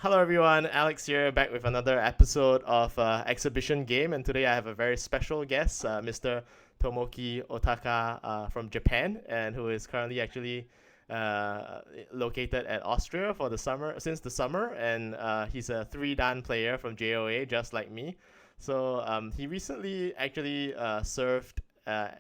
Hello everyone, Alex here, back with another episode of Exhibition Game, and today I have a very special guest, Mr. Tomoki Otaka from Japan, and who is currently actually uh, located at Austria for the summer since the summer, and he's a three-dan player from JOA, just like me. So he recently actually served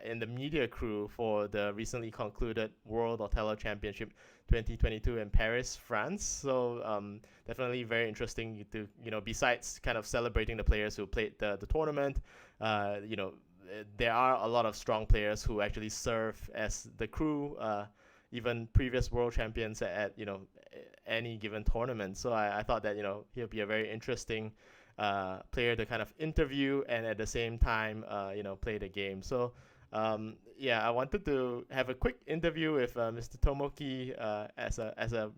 in the media crew for the recently concluded World Othello Championship 2022 in Paris, France. So definitely very interesting to, besides kind of celebrating the players who played the tournament, there are a lot of strong players who actually serve as the crew, even previous world champions at any given tournament. So I thought that he'll be a very interesting player to kind of interview and at the same time play the game. So I wanted to have a quick interview with Mr. Tomoki as a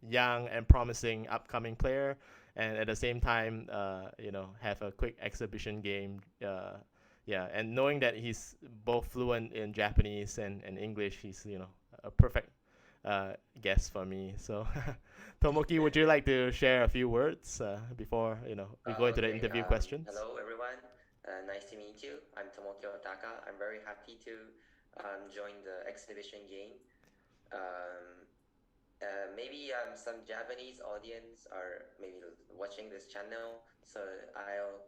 young and promising upcoming player, and at the same time have a quick exhibition game. And knowing that he's both fluent in Japanese and English, he's a perfect guest for me. So, Tomoki, would you like to share a few words before we go into the Okay, interview questions? hello everyone. Nice to meet you. I'm Tomoki Otaka. I'm very happy to join the exhibition game. Um, Maybe some Japanese audience are maybe watching this channel, so I'll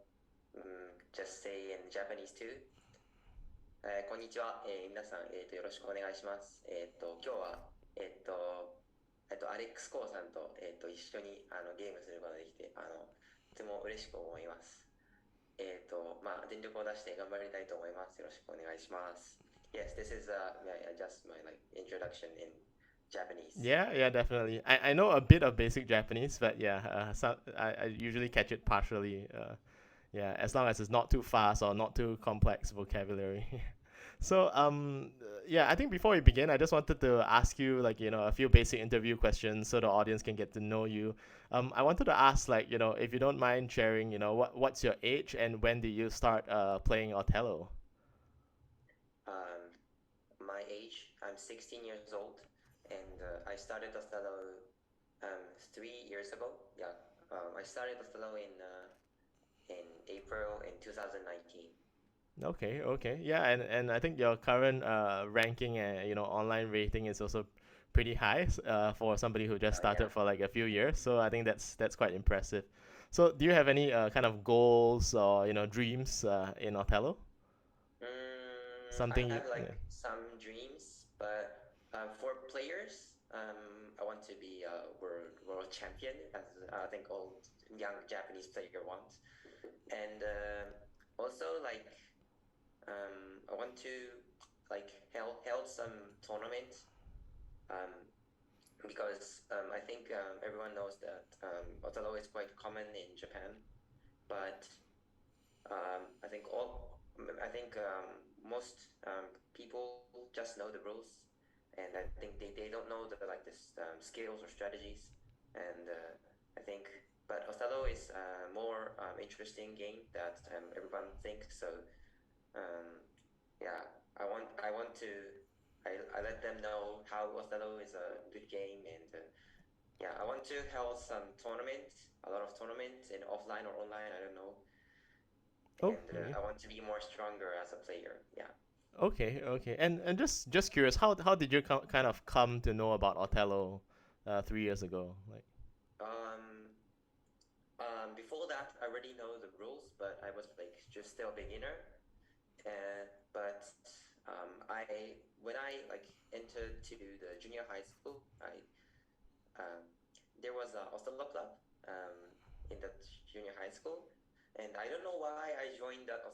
just say in Japanese too. こんにちは、皆さん、よろしくお願いします。今日は、アレックス・コーさんと、一緒にゲームすることができて、とても嬉しく思います。全力を出して頑張りたいと思います。よろしくお願いします。Yes, this is just my introduction in Japanese. Yeah, definitely. I know a bit of basic Japanese, but I usually catch it partially. As long as it's not too fast or not too complex vocabulary. So I think before we begin, I just wanted to ask you a few basic interview questions so the audience can get to know you. I wanted to ask if you don't mind sharing, what's your age and when did you start playing Othello? My age, I'm 16 years old, and I started Othello 3 years ago. Yeah, I started Othello in April in 2019. Okay. Yeah, and I think your current ranking and online rating is also pretty high for somebody who just Yeah. started for like a few years. So I think that's quite impressive. So do you have any kind of goals or dreams in Othello? I Something you, have like some dreams, but for players, I want to be a world champion, as I think all young Japanese player wants, and also like I want to like held some tournament, um, because I think everyone knows that Othello is quite common in Japan, but I think most people just know the rules, and I think they don't know the like this skills or strategies, and I think. But Othello is a more interesting game that everyone thinks. So um, yeah, I want to I let them know how Othello is a good game, and yeah, I want to hold some tournaments, a lot of tournaments in offline or online. I don't know, and okay, I want to be more stronger as a player. Yeah. okay, and just curious, how did you kind of come to know about Othello 3 years ago? Like, Um, Before that, I already know the rules, but I was like just still a beginner. But I when I like entered to the junior high school, I there was a Othello club in that junior high school, and I don't know why I joined that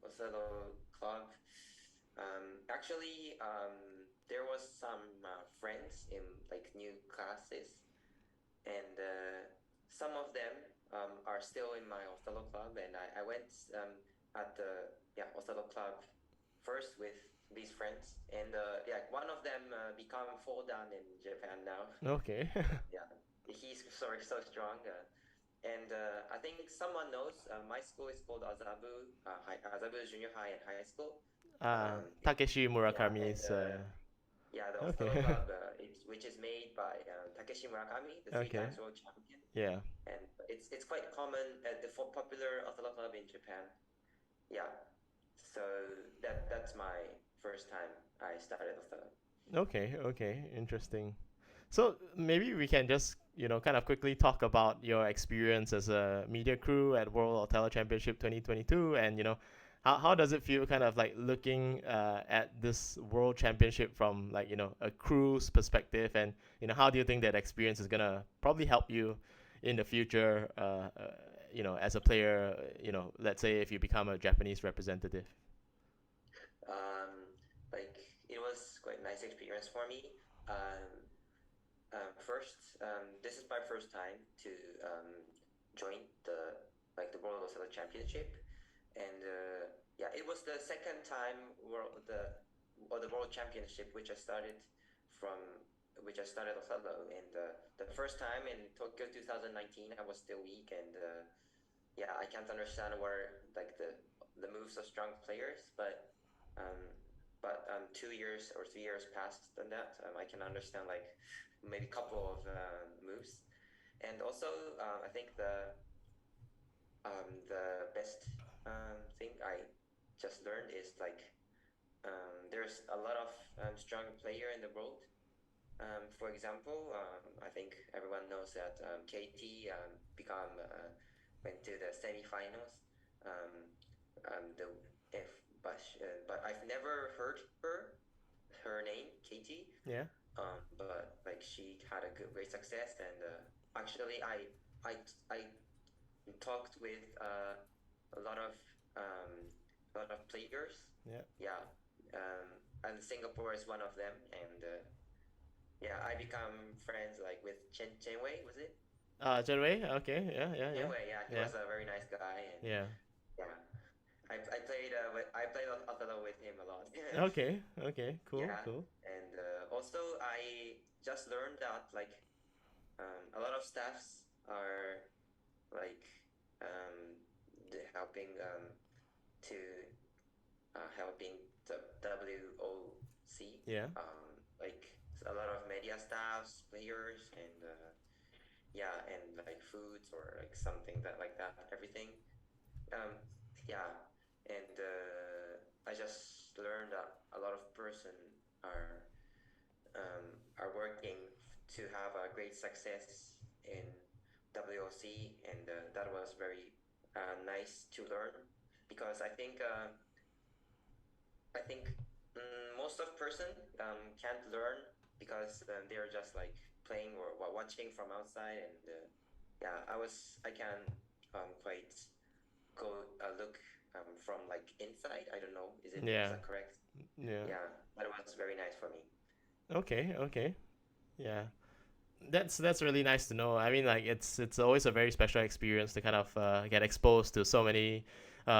Othello club. Actually, there was some friends in like new classes, and some of them are still in my Othello club, and I went at the Othello club first with these friends, and one of them become full down in Japan now. okay. Yeah, he's so strong. And I think someone knows my school is called Azabu Junior High and High School. Takeshi Yeah, and Murakami's. yeah, the Othello Okay. Club, which is made by Takeshi Murakami, the three Okay. times world champion. Yeah. it's quite common at the popular Othello club in Japan. Yeah, so that's my first time I started Othello. Okay, okay, interesting. So maybe we can just, kind of quickly talk about your experience as a media crew at World Othello Championship 2022, and how does it feel, kind of like looking at this World Championship from like a crew's perspective, and how do you think that experience is gonna probably help you in the future, as a player, let's say if you become a Japanese representative. Like it was quite a nice experience for me. Um, First, this is my first time to join the World Othello Championship, and yeah, it was the second time the World Championship from which I started Othello, and the first time in Tokyo 2019 I was still weak, and yeah, I can't understand where like the moves of strong players, um, but 2 years or 3 years past than that, I can understand like maybe a couple of moves, and also I think the best thing I just learned is like there's a lot of strong player in the world. For example, I think everyone knows that KT went to the semifinals. Um, the if but I've never heard her name KT. Yeah. But like she had a great success, and actually I talked with a lot of players. Yeah. Yeah, and Singapore is one of them, and yeah, I become friends like with Chen Wei, was it? Wei. Okay. Yeah. Yeah. Chen Yeah. Wei, yeah, he Yeah. was a very nice guy, and Yeah. yeah, I played Othello with him a lot. Okay. Okay. Cool. Yeah, Cool. and also I just learned that like a lot of staffs are like helping to helping the WOC, Yeah. like a lot of media staffs, players, and yeah, and like foods or like something that like that, everything. Um, yeah, and I just learned that a lot of person are working to have a great success in WOC, and that was very nice to learn, because I think most of person can't learn because they're just like playing or watching from outside, and yeah, I can quite go look from like inside. I don't know, is Yeah. that correct? Yeah. Yeah, that was very nice for me. Okay. Okay. Yeah. That's really nice to know. I mean, like it's always a very special experience to kind of get exposed to so many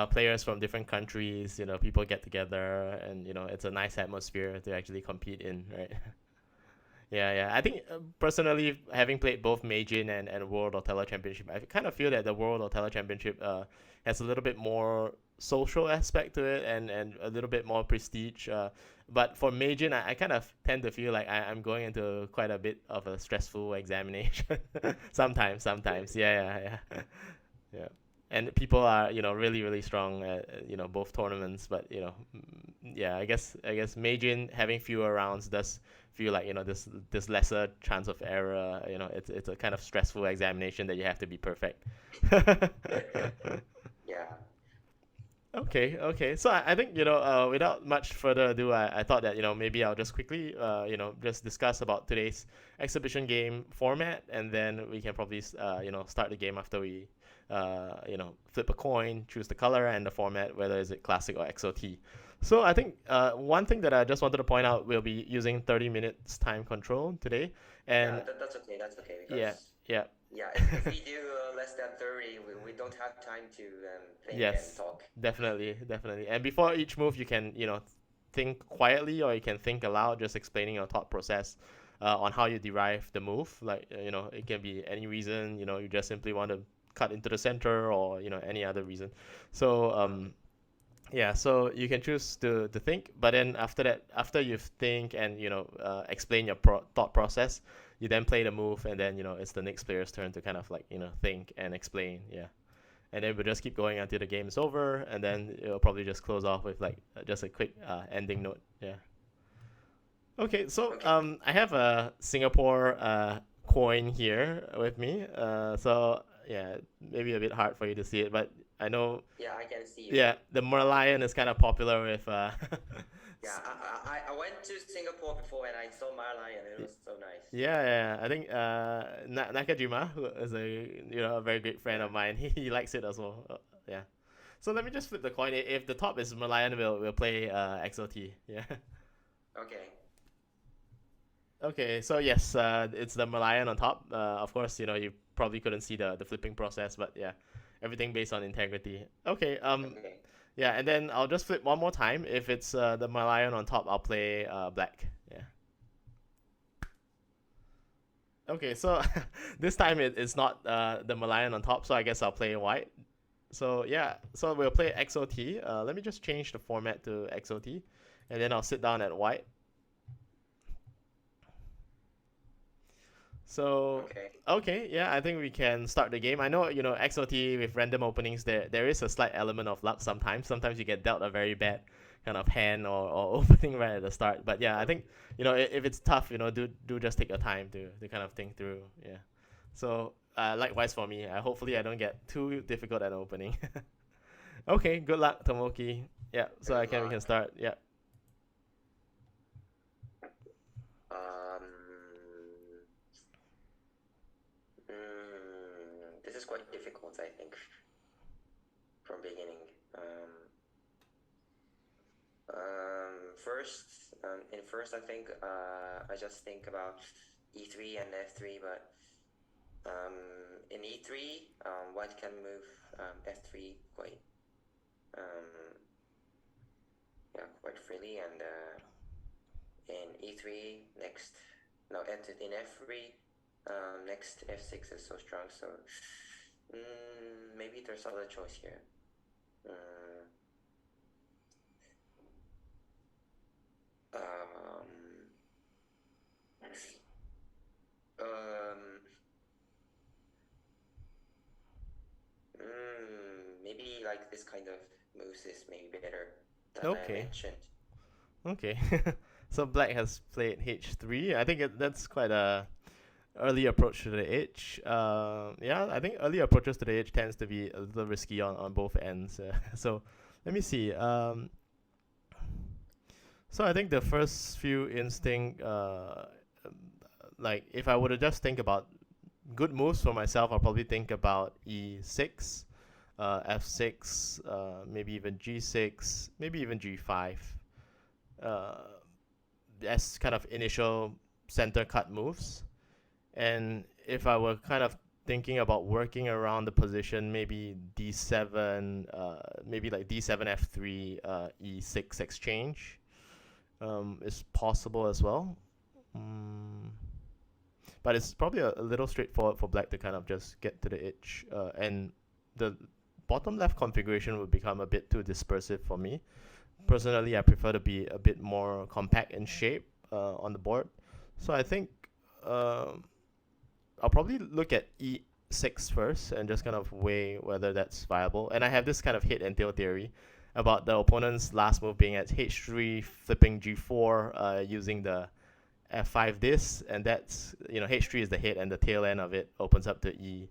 players from different countries. People get together, and it's a nice atmosphere to actually compete in, right? Yeah, yeah. I think personally, having played both Meijin and World Othello Championship, I kind of feel that the World Othello Championship has a little bit more social aspect to it, and a little bit more prestige. But for Meijin, I kind of tend to feel like I'm going into quite a bit of a stressful examination. Sometimes. Yeah, yeah, yeah. Yeah. And people are, really, really strong at, both tournaments. But, yeah, I guess Meijin having fewer rounds does feel like, this lesser chance of error. It's a kind of stressful examination that you have to be perfect. Yeah. Okay, okay. So I think, without much further ado, I thought that, maybe I'll just quickly, just discuss about today's exhibition game format, and then we can probably, start the game after we, flip a coin, choose the color and the format, whether is it classic or XOT. So I think one thing that I just wanted to point out, we'll be using 30 minutes time control today, Yeah, and that's okay. That's okay, yeah, because yeah. yeah, if we do less than 30, we don't have time to think and Yes, talk. definitely, definitely. And before each move, you can, think quietly, or you can think aloud, just explaining your thought process on how you derive the move. Like, it can be any reason, you just simply want to cut into the center, or, any other reason. So, yeah, so you can choose to think, but then after that, after you think and, explain your thought process, you then play the move, and then it's the next player's turn to kind of like think and explain. Yeah, and then we'll just keep going until the game is over, and then it'll probably just close off with like just a quick ending note. Yeah. Okay, so Okay. I have a Singapore coin here with me. So yeah, maybe a bit hard for you to see it, but I know. Yeah, I can see you. Yeah, the Merlion is kind of popular with. Yeah, I went to Singapore before and I saw Marlai and it was so nice. Yeah, yeah, I think Nakajima, who is a very great friend Yeah. of mine, he likes it as well. Yeah. So let me just flip the coin. If the top is Merlion, we'll play XOT. Yeah. Okay. Okay, so yes, it's the Merlion on top. Of course, you probably couldn't see the flipping process, but yeah, everything based on integrity. Okay, Okay. yeah, and then I'll just flip one more time. If it's the Merlion on top, I'll play black. Yeah. Okay, so this time it's not the Merlion on top, so I guess I'll play white. So yeah, so we'll play XOT. Let me just change the format to XOT, and then I'll sit down at white. So Okay. okay, yeah, I think we can start the game. I know XOT with random openings there is a slight element of luck sometimes. Sometimes you get dealt a very bad kind of hand or opening right at the start. But yeah, I think if it's tough, do just take your time to kind of think through. Yeah. So likewise for me, hopefully I don't get too difficult at opening. Okay, good luck, Tomoki. Yeah, so Good we can luck. start. Yeah. Um, this is quite difficult, I think, from beginning. First, I think I just think about e3 and f3, but in e3, white can move f3 quite yeah, quite freely, and in e3 next, no, in f3 next f6 is so strong, so maybe there's other choice here. Um, um, maybe like this kind of moves is maybe better than I Okay. mentioned. Okay. So black has played h3. I think that's quite a early approach to the edge. Yeah, I think early approaches to the edge tends to be a little risky on both ends. So let me see. So I think the first few instinct, like if I were to just think about good moves for myself, I'll probably think about e6, f6, maybe even g6, maybe even g5. Uh, as kind of initial center cut moves. And if I were kind of thinking about working around the position, maybe d7, maybe like d7 f3, e6 exchange is possible as well. Mm, but it's probably a little straightforward for black to kind of just get to the edge, and the bottom left configuration would become a bit too dispersive for me. Personally, I prefer to be a bit more compact in shape on the board. So I think um I'll probably look at e6 first and just kind of weigh whether that's viable. And I have this kind of head and tail theory about the opponent's last move being at h3, flipping g4, using the f5 this, and that's h3 is the head and the tail end of it opens up to e6.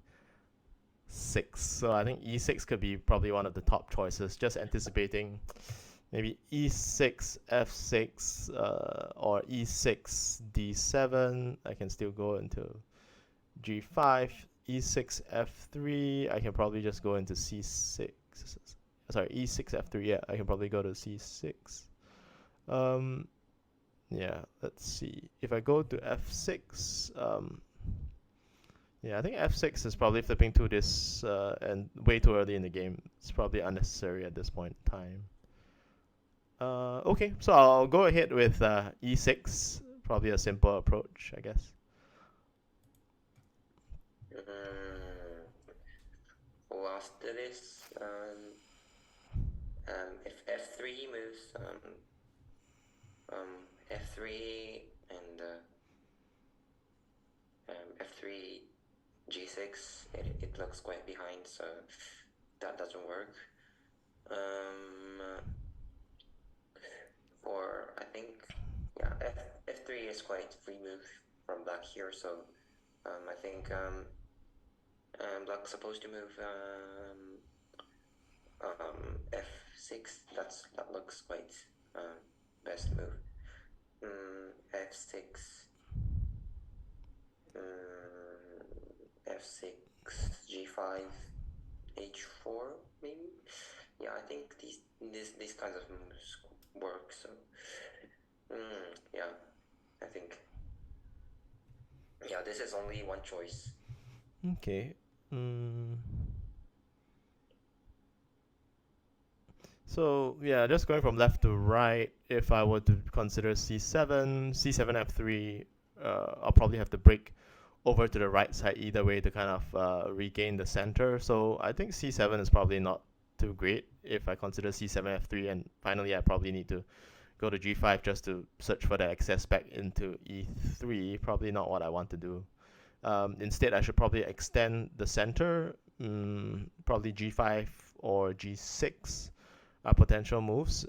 So I think e6 could be probably one of the top choices. Just anticipating maybe e6 f6 or e6 d7. I can still go into g5, e6 f3. I can probably just go into c6. Sorry, e6 f3. Yeah, I can probably go to c6. Yeah, let's see. If I go to f6, yeah, I think f6 is probably flipping to this and way too early in the game. It's probably unnecessary at this point in time. Okay, so I'll go ahead with e6. Probably a simple approach, I guess. Well, after this, if f3 moves, f3 and f3 g6, it looks quite behind, so that doesn't work. Or I think, yeah, f3 is quite free move from black here, so I think black's supposed to move f6. That looks quite best move. f6, f6, g5, h4 maybe. Yeah, I think these kinds of moves work. So yeah, I think this is only one choice. Okay. So yeah, just going from left to right, if I were to consider c7, c7 f3, I'll probably have to break over to the right side either way to kind of regain the center. So I think c7 is probably not too great if I consider c7 f3, and finally I probably need to go to g5 just to search for the access back into e3. Probably not what I want to do. Instead, I should probably extend the center, probably g5 or g6 are potential moves.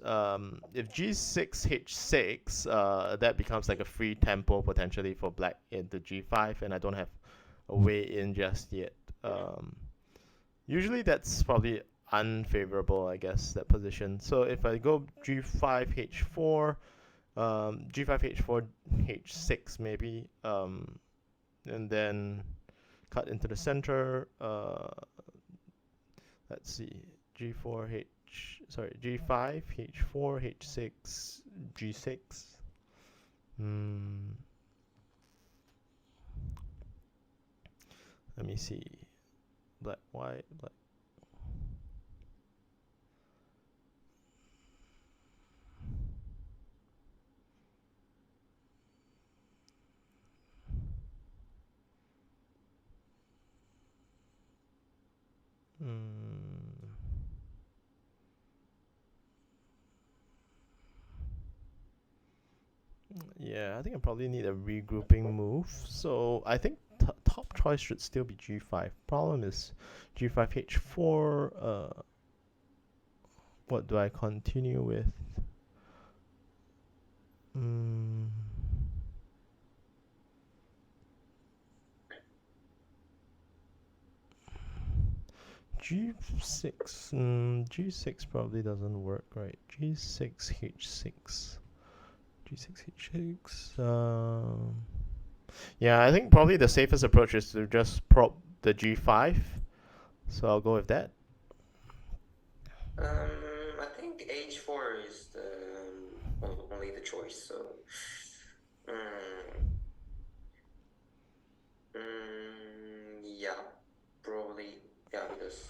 If g6 h6, that becomes like a free tempo potentially for black into g5, and I don't have a way in just yet. Usually that's probably unfavorable, I guess, that position. So if I go g5 h4, g5 h4 h6 maybe, and then cut into the center. Let's see, g4 g5 h4 h6 g6. Let me see, black white black. Yeah, I think I probably need a regrouping move. So I think top choice should still be g5. Problem is g5 h4. What do I continue with? G6. G6 probably doesn't work, right? G6 h6. G6 h6. Yeah, I think probably the safest approach is to just prop the g5. So I'll go with that. I think h4 is only the choice. So yeah, probably, yeah, because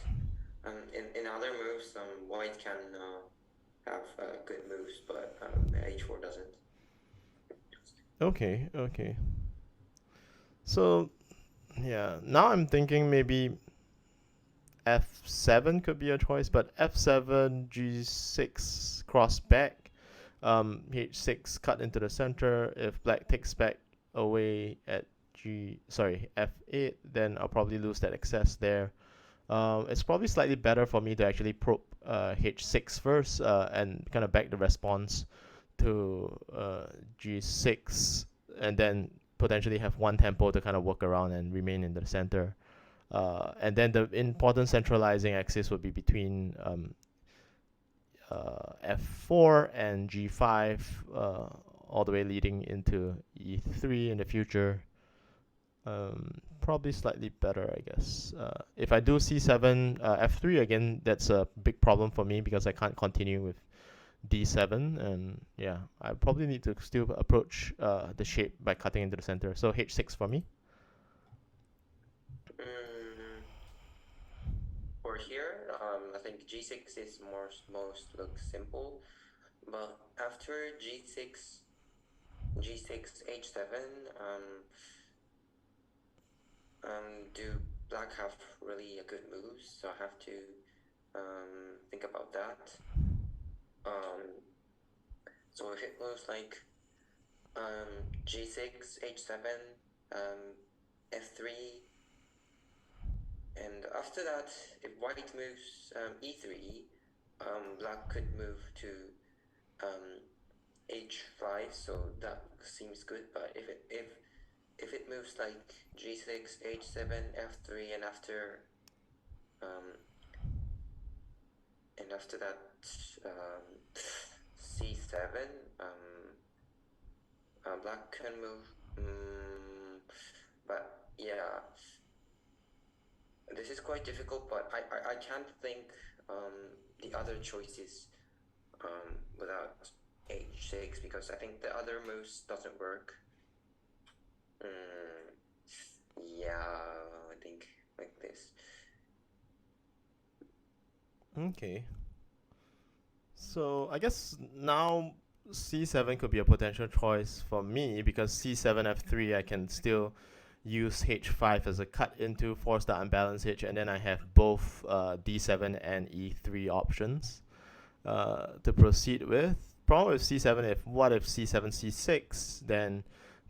in other moves, white can have good moves, but h4 doesn't. Okay. So yeah, now I'm thinking maybe f7 could be a choice, but f7 g6 cross back, h6 cut into the center. If black takes back away at f8, then I'll probably lose that access there. It's probably slightly better for me to actually probe h6 first, and kind of back the response to g6, and then potentially have one tempo to kind of work around and remain in the center. And then the important centralizing axis would be between f4 and g5, all the way leading into e3 in the future. Probably slightly better, I guess. If I do c7, f3 again, that's a big problem for me because I can't continue with d7, and yeah, I probably need to still approach the shape by cutting into the center. So h6 for me. For here, I think g6 is most looks simple, but after g6 h7, do black have really a good moves? So I have to think about that. So if it moves like g6 h7, f3, and after that, if white moves e3, black could move to h5, so that seems good. But if it moves like g6, h7, f3, um, and after that c7, black can move. But yeah, this is quite difficult. But I can't think the other choices without h6 because I think the other moves doesn't work. Yeah, I think like this. Okay. So I guess now c7 could be a potential choice for me because c7 f3 I can still use h5 as a cut into, force the unbalanced h, and then I have both d7 and e3 options to proceed with. Problem with c7, if c7 c6, then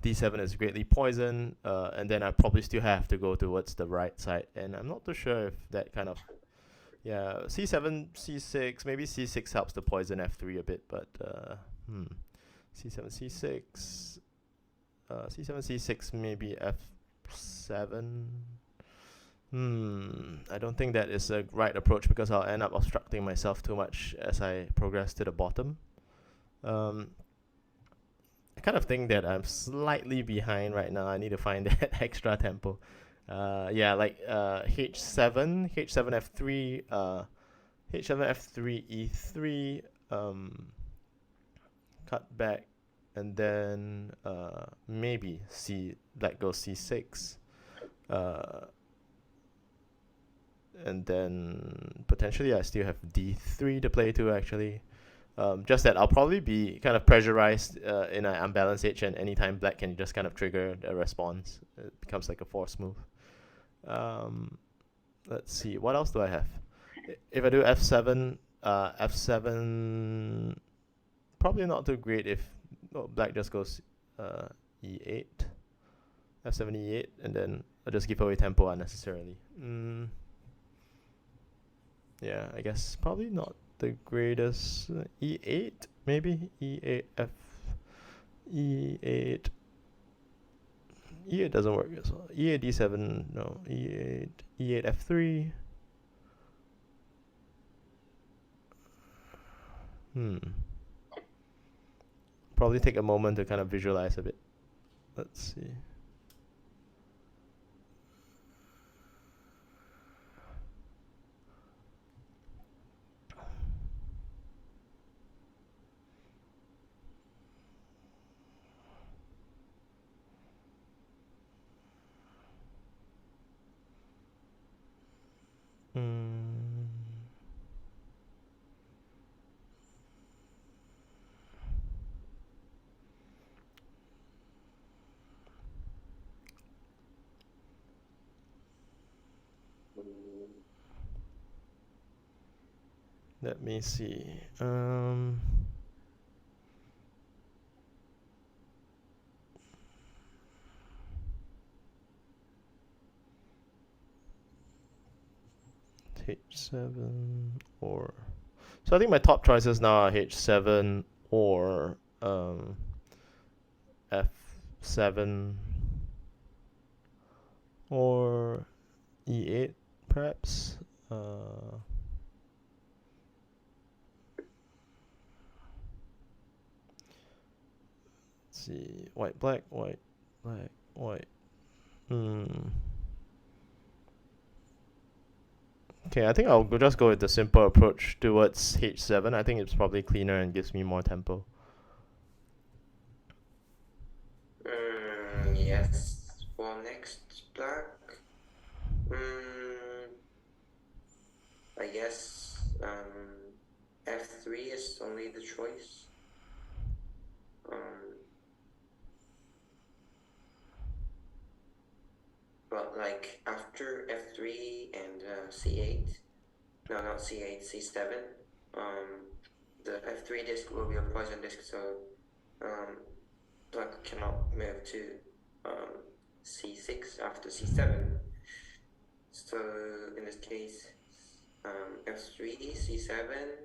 d7 is greatly poisoned, and then I probably still have to go towards the right side, and I'm not too sure if that kind of c7 c6, maybe c6 helps to poison f3 a bit, but c7 c6, c7 c6, maybe f7. I don't think that is a right approach because I'll end up obstructing myself too much as I progress to the bottom. I kind of think that I'm slightly behind right now. I need to find that extra tempo. Like h7, h7 f3, h7 f3 e3, cut back, and then maybe black goes c6, and then potentially I still have d3 to play to actually. Just that I'll probably be kind of pressurized in an unbalanced H, and anytime black can just kind of trigger a response. It becomes like a force move. Let's see, what else do I have? If I do f7, f7, probably not too great if black just goes e8, f7 e8, and then I'll just give away tempo unnecessarily. Yeah, I guess probably not the greatest. E8, maybe e8 f e8. E8 doesn't work as well. E8 d7, no. E8 f3. Probably take a moment to kind of visualize a bit. Let's see. Let me see. H7 or... So I think my top choices now are H7 or F7 or E8 perhaps. Let's see. White, black, white, black, white. Okay, I think I'll just go with the simple approach towards H7. I think it's probably cleaner and gives me more tempo. Yes. For next black, I guess f3 is only the choice. But like after f3 and c8, no, not c8, c7, the f3 disc will be a poison disc, so black cannot move to c6 after c7. So in this case, f3, c7,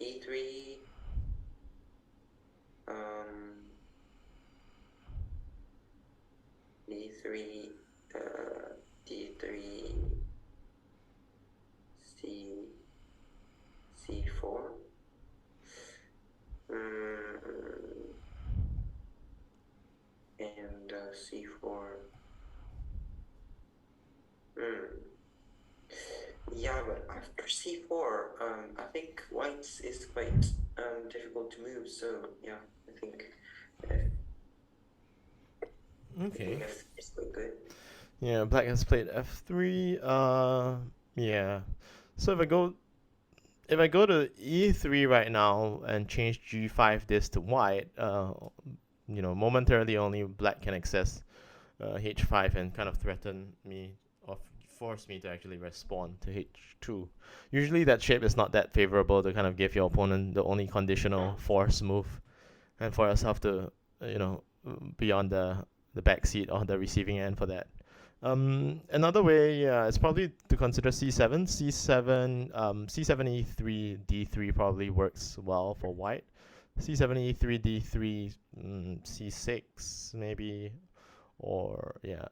e3, d3, d3, c4. And c4. Yeah, but after c4, I think white's is quite difficult to move. So yeah, I think Okay. f is quite good. Yeah, black has played f3. Yeah. So if I go to e3 right now and change g5 this to white, momentarily only black can access h5 and kind of threaten me or force me to actually respond to h2. Usually that shape is not that favorable to kind of give your opponent the only conditional force move and for yourself to, you know, be on the back seat or the receiving end for that. Another way, yeah, is probably to consider c7. C7 e3 d3 probably works well for white. C7 e3 d3 c6 maybe, or yeah.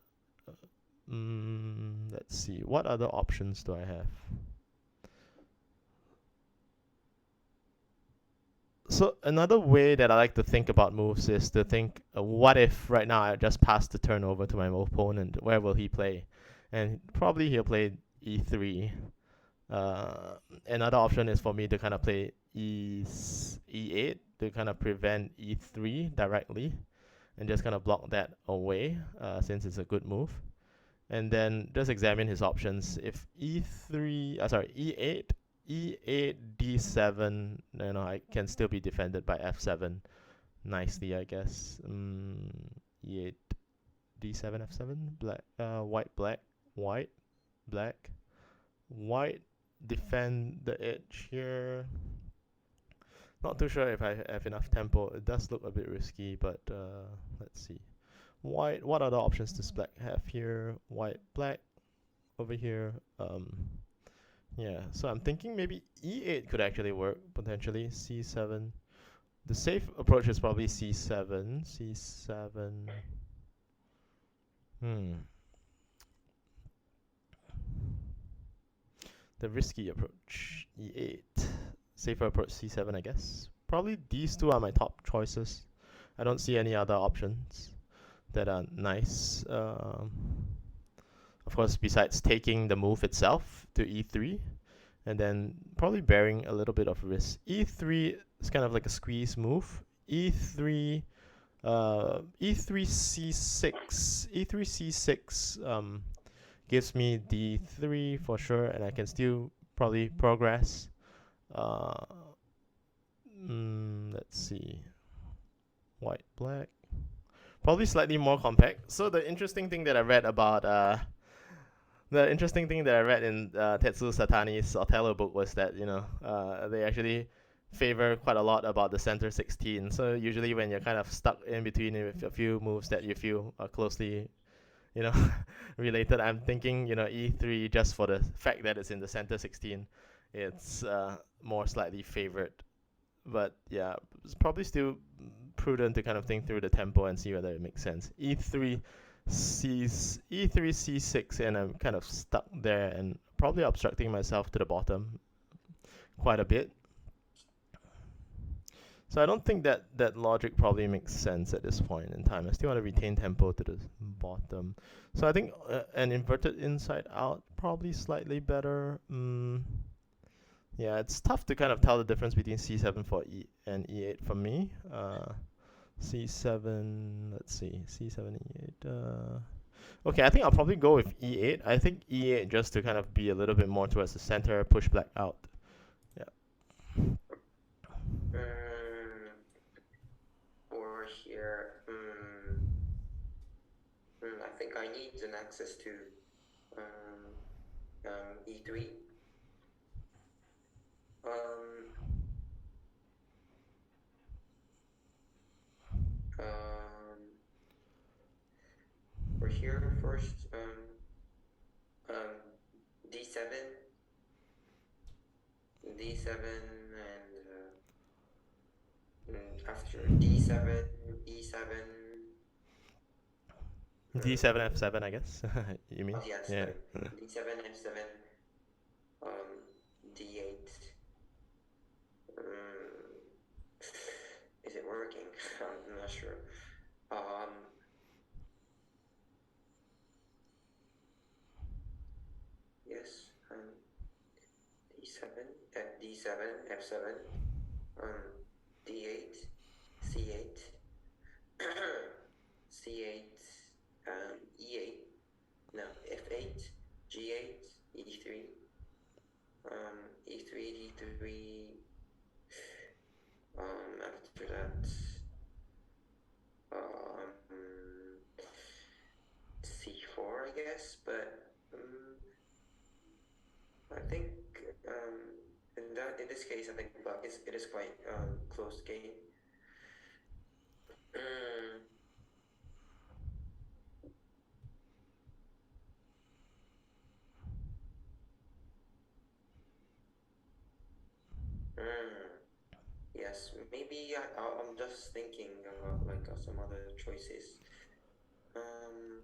Let's see. What other options do I have? So another way that I like to think about moves is to think, what if right now I just pass the turn over to my opponent? Where will he play? And probably he'll play e3. Another option is for me to kind of play e8 to kind of prevent e3 directly and just kind of block that away since it's a good move. And then just examine his options. If e8, e8, d7, I can still be defended by f7 nicely, I guess. E8, d7, f7, black, white, black, white, black, white. Defend the edge here. Not too sure if I have enough tempo. It does look a bit risky, but let's see. White. What other options does black have here? White, black, over here. Yeah, so I'm thinking maybe e8 could actually work potentially. c7. The safe approach is probably c7. c7. The risky approach, e8. Safer approach, c7, I guess. Probably these two are my top choices. I don't see any other options that are nice. Of course, besides taking the move itself to e3, and then probably bearing a little bit of risk. E3 is kind of like a squeeze move. E3, E3 C6, E3 C6 gives me D3 for sure, and I can still probably progress. Uh, let's see, white, black, probably slightly more compact. So the interesting thing that I read about the interesting thing that I read in Tetsu Satani's Othello book was that they actually favor quite a lot about the center 16. So usually when you're kind of stuck in between with a few moves that you feel are closely you know related, I'm thinking e3 just for the fact that it's in the center 16, it's more slightly favored. But yeah, it's probably still prudent to kind of think through the tempo and see whether it makes sense. E3 C6, and I'm kind of stuck there and probably obstructing myself to the bottom quite a bit. So I don't think that logic probably makes sense at this point in time. I still want to retain tempo to the bottom. So I think an inverted inside out probably slightly better. Yeah, it's tough to kind of tell the difference between C7 for E and E8 for me. C7, let's see, C7, E8. Okay, I think I'll probably go with E8. I think E8 just to kind of be a little bit more towards the center, push black out. Yeah. Or here, I think I need an access to E3. D7, and after D7, E7. D7 F7, I guess. You mean? Oh yeah, Yeah. sorry. D7, F7, um, D8. Um, is it working? I'm not sure. Um, yes. D7, D7, F7, um, D8, C8, C8, E8, no, F8, G8, E3, E3, D3, after that, C4, I guess, but I think in this case, I think it is quite close game. Mm, mm. Yes, maybe I'm just thinking about like some other choices. Um,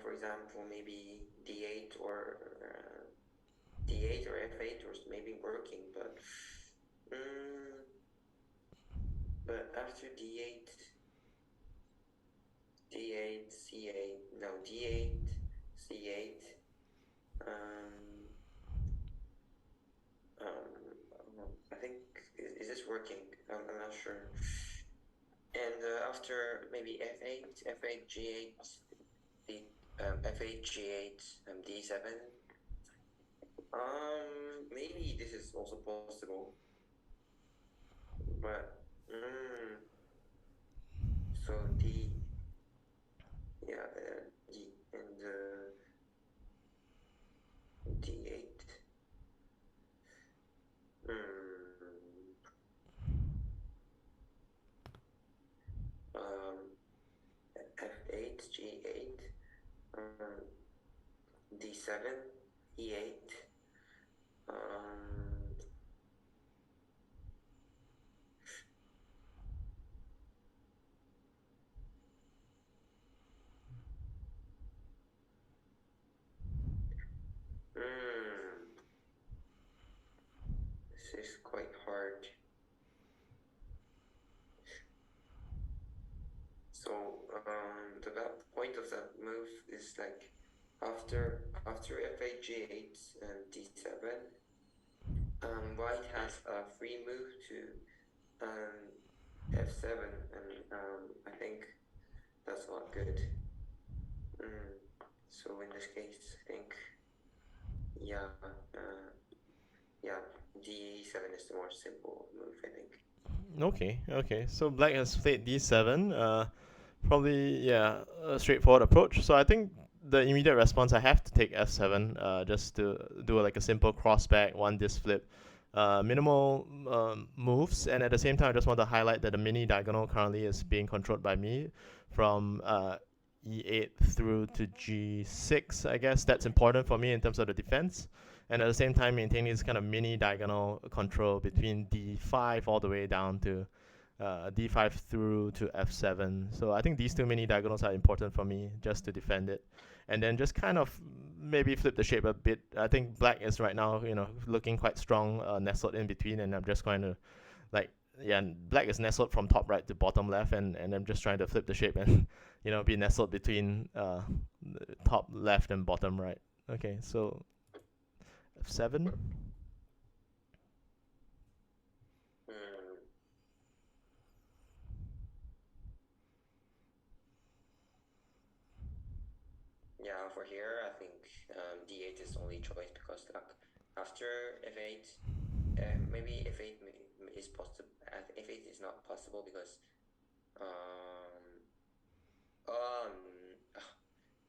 for example, maybe D8 or D8 or F8 or maybe working, mm, but after D8, D8, C8, no D8, C8. Um, I think is this working? I'm not sure. And after maybe F8, F8, G8, D, F8, G8, D7. Maybe this is also possible, but so D, yeah, D and D8. Hmm. Um, F8, G8, um, D7, E8. Um, hmm. This is quite hard. So the point of that move is like after F8 G8 and D7, White has a free move to F7, and I think that's not good. So in this case, I think yeah, yeah, D7 is the more simple move, I think. Okay. So black has played D7. Probably, yeah, a straightforward approach. So I think the immediate response, I have to take F7, just to do like a simple crossback, one disc flip, minimal moves, and at the same time, I just want to highlight that the mini diagonal currently is being controlled by me from E8 through to G6. I guess that's important for me in terms of the defense. And at the same time, maintaining this kind of mini diagonal control between D5 all the way down to D5 through to F7. So I think these two mini diagonals are important for me just to defend it. And then just kind of maybe flip the shape a bit. I think black is right now, looking quite strong, nestled in between, and I'm just going to like yeah, black is nestled from top right to bottom left, and I'm just trying to flip the shape and be nestled between top left and bottom right. Okay, so F7. Mm, yeah, for here, I think D8 is the only choice because like after F8, maybe F8 is possible. F8 is not possible because um um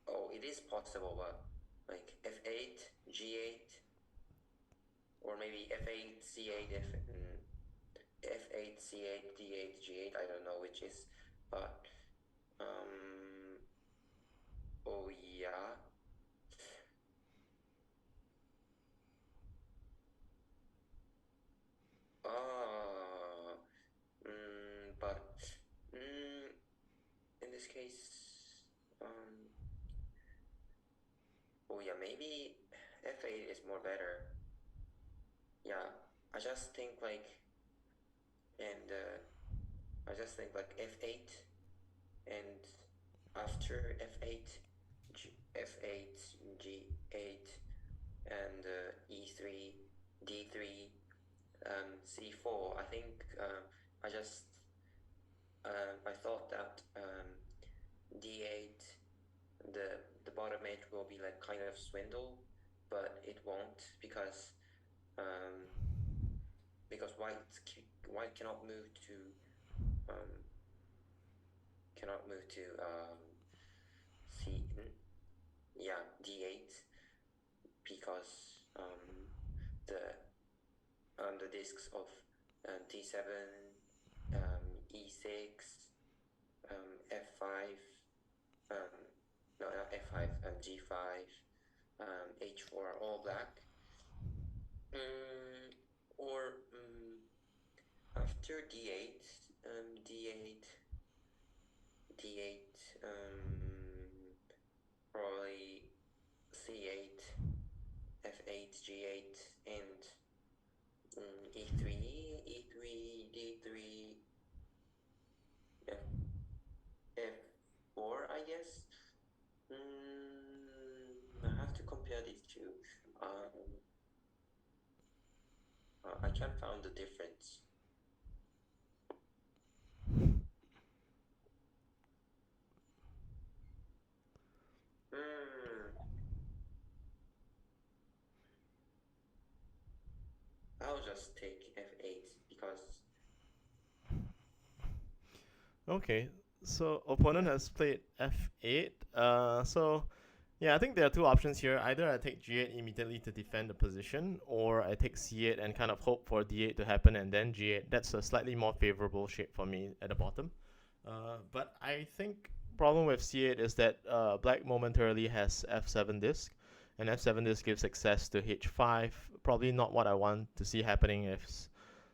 oh, it is possible, but like F8, G8, or maybe F8, C8, F8, C8, D8, G8. I don't know which is, but um Um, oh yeah, maybe f8 is more better. Yeah, I just think like, and I just think like f8, and after f8, f8, g8, and e3, d3, c4. I think I just I thought that d8, the bottom edge will be like kind of swindle, but it won't um, because white um, cannot move to c yeah d8 because the the discs of d7, e6, f5, um, no, not f5, g5, h4 are all black. Mm, or after d8, d8, d8, probably c8, f8, g8, and e3, e3, d3, f4, I guess. I have to compare these two. Um, I can't find the difference. Hmm. I'll just take f8 because Okay, so opponent yeah. has played f8. So yeah, I think there are two options here. Either I take g8 immediately to defend the position, or I take c8 and kind of hope for d8 to happen and then g8. That's a slightly more favorable shape for me at the bottom. But I think problem with c8 is that black momentarily has f7 disc, and f7 disc gives access to h5. Probably not what I want to see happening if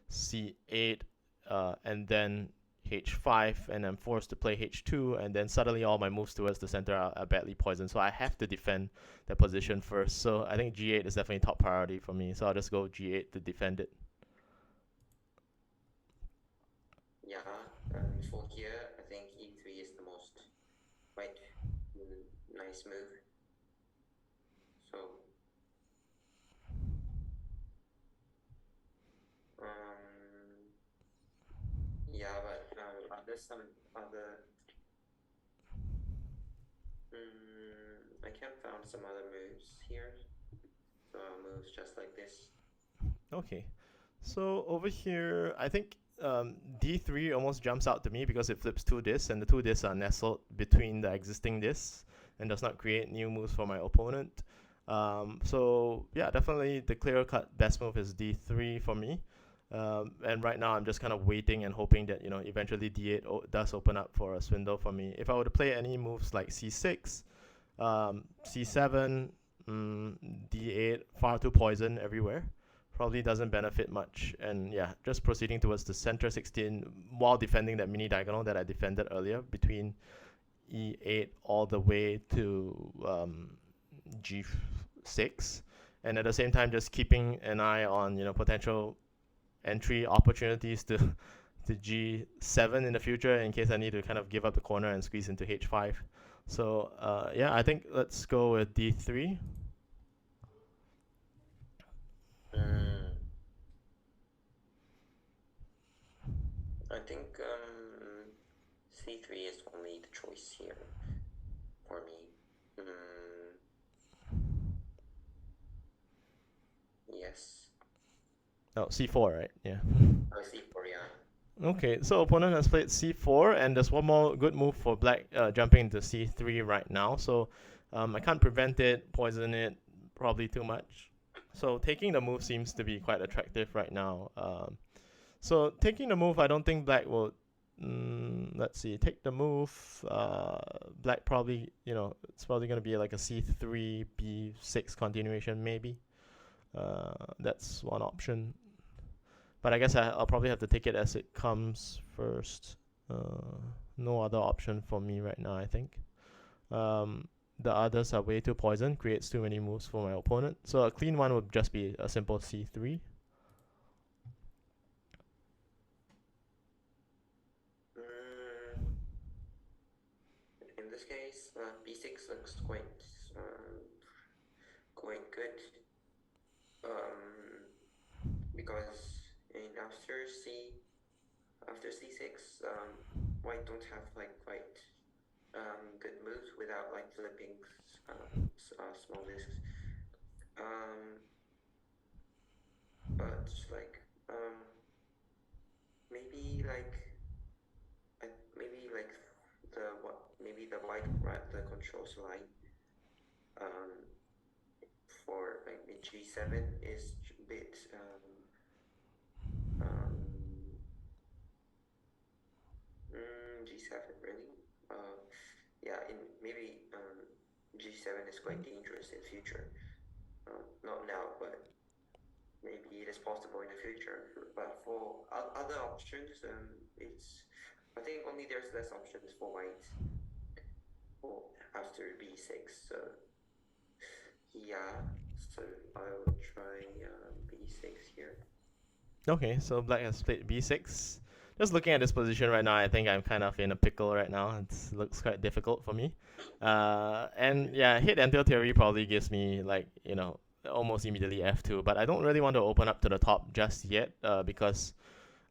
c8 and then h5, and I'm forced to play h2, and then suddenly all my moves towards the center are badly poisoned. So I have to defend that position first. So I think g8 is definitely top priority for me. So I'll just go g8 to defend it. Yeah, for here, I think e3 is the most quite nice move. So, um, yeah, but there's some other. I can found some other moves here. So moves just like this. Okay. So over here, I think d3 almost jumps out to me because it flips two discs, and the two discs are nestled between the existing discs and does not create new moves for my opponent. So yeah, definitely the clear-cut best move is d3 for me. And right now I'm just kind of waiting and hoping that eventually d8 does open up for a swindle for me. If I were to play any moves like c6, c7, d8, far too poison everywhere. Probably doesn't benefit much. And yeah, just proceeding towards the center 16 while defending that mini diagonal that I defended earlier between e8 all the way to g6. And at the same time, just keeping an eye on potential entry opportunities to g7 in the future in case I need to kind of give up the corner and squeeze into h5. So yeah, I think let's go with d3. Mm, I think c3 is only the choice here for me. Yes. Oh, c4, right? Yeah. Oh, c4, yeah. Okay, so opponent has played c4, and there's one more good move for black jumping into c3 right now. So I can't prevent it, poison it, probably too much. So taking the move seems to be quite attractive right now. So taking the move, I don't think black will. Let's see, take the move. Black probably, it's probably going to be like a c3, b6 continuation maybe. That's one option. But I guess I'll probably have to take it as it comes first. No other option for me right now, I think. Um, the others are way too poison, creates too many moves for my opponent. So a clean one would just be a simple c3. In this case, b6 looks um, quite good. Because in after c6, white don't have like quite good moves without like flipping small discs. But like maybe like maybe like maybe the white the controls line um for like g7 is a bit um g7 really yeah in maybe g7 is quite dangerous in future, not now but maybe it is possible in the future. But for other options, it's I think only there's less options for white for after b6. So yeah, so I will try b6 here. Okay, so black has played b6. Just looking at this position right now, I think I'm kind of in a pickle right now. It looks quite difficult for me. And yeah, hit enter theory probably gives me like, almost immediately f2, but I don't really want to open up to the top just yet because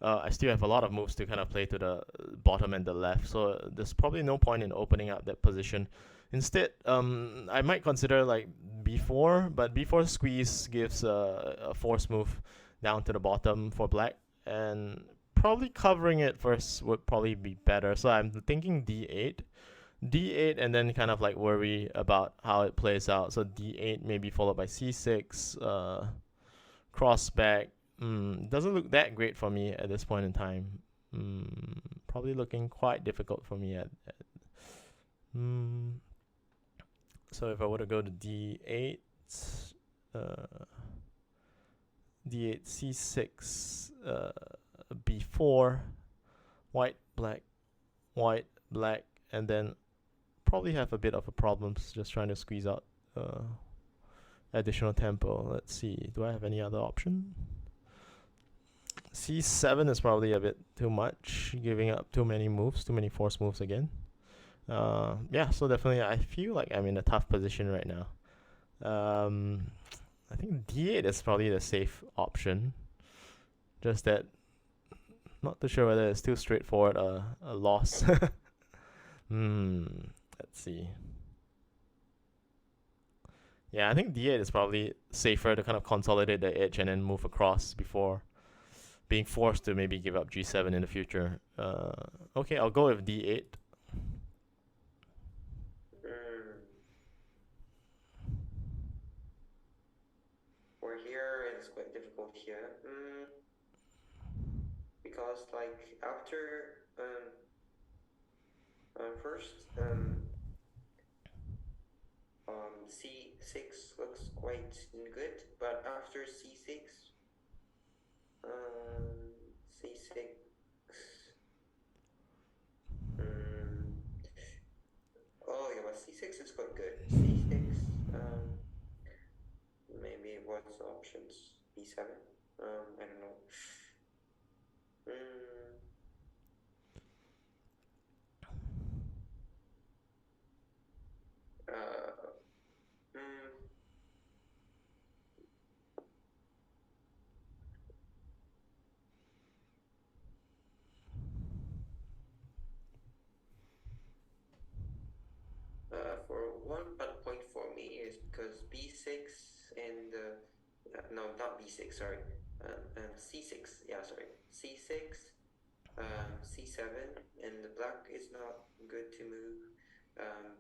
I still have a lot of moves to kind of play to the bottom and the left, so there's probably no point in opening up that position. Instead, I might consider like b4, but b4 squeeze gives a force move down to the bottom for black, and probably covering it first would probably be better. So I'm thinking d8, d8, and then kind of like worry about how it plays out. So d8 maybe followed by c6, cross back. Doesn't look that great for me at this point in time. Probably looking quite difficult for me mm, so if I were to go to d8, uh, d8, c6, b4, white, black, and then probably have a bit of a problem just trying to squeeze out additional tempo. Let's see, do I have any other option? c7 is probably a bit too much, giving up too many moves, too many force moves again. Yeah, so definitely I feel like I'm in a tough position right now. I think d8 is probably the safe option. Just that, not too sure whether it's too straightforward a loss. Let's see. Yeah, I think d8 is probably safer to kind of consolidate the edge and then move across before being forced to maybe give up g7 in the future. Okay, I'll go with d8. For here, it's quite difficult here. Because like after first c6 looks quite good, but after c6 c6 oh yeah, but c6 is quite good. c6 maybe what's the options? b7 I don't know. For one bad point for me is because b6 and no, not b6, sorry, c6, yeah, sorry, c6, c7, and the black is not good to move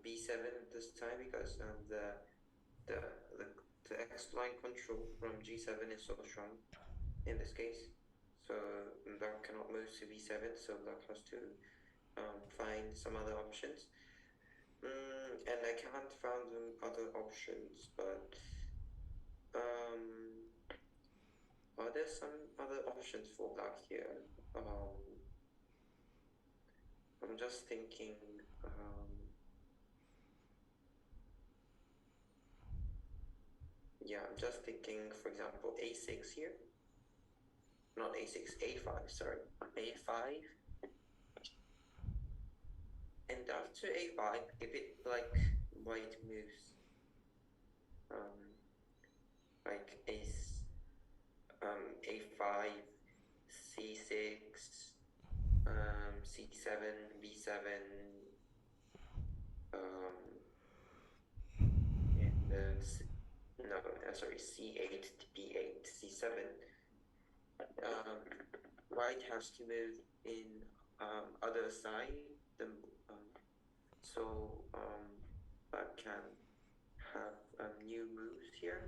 b7 this time because the the the X line control from g7 is so strong in this case. So black cannot move to b7, so black has to find some other options. And I can't find other options, but are there some other options for black here? I'm just thinking. yeah, I'm just thinking, for example, a6 here. Not a6, a5, sorry. a5. And after a5, if it like white moves like a5, c6, c7, b7, and no, sorry, c8, b8, c7. White has to move in other side. So black can have new moves here.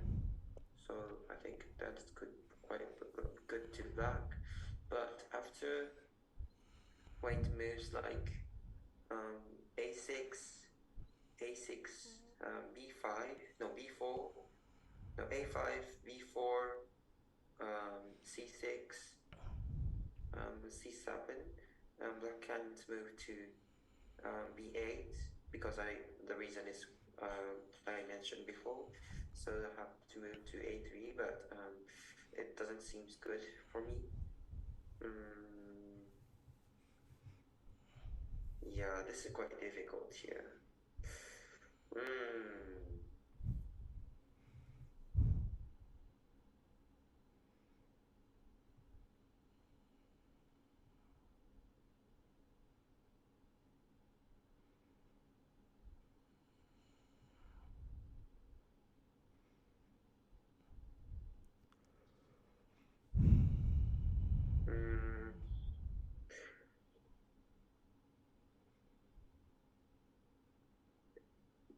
So I think that's quite good to black. But after white moves like a6, a6, b5, no b4, no a5, b4, c6, c7. Black can't move to b8 because the reason is I mentioned before. So I have to move to a3, but it doesn't seem good for me. Yeah, this is quite difficult here.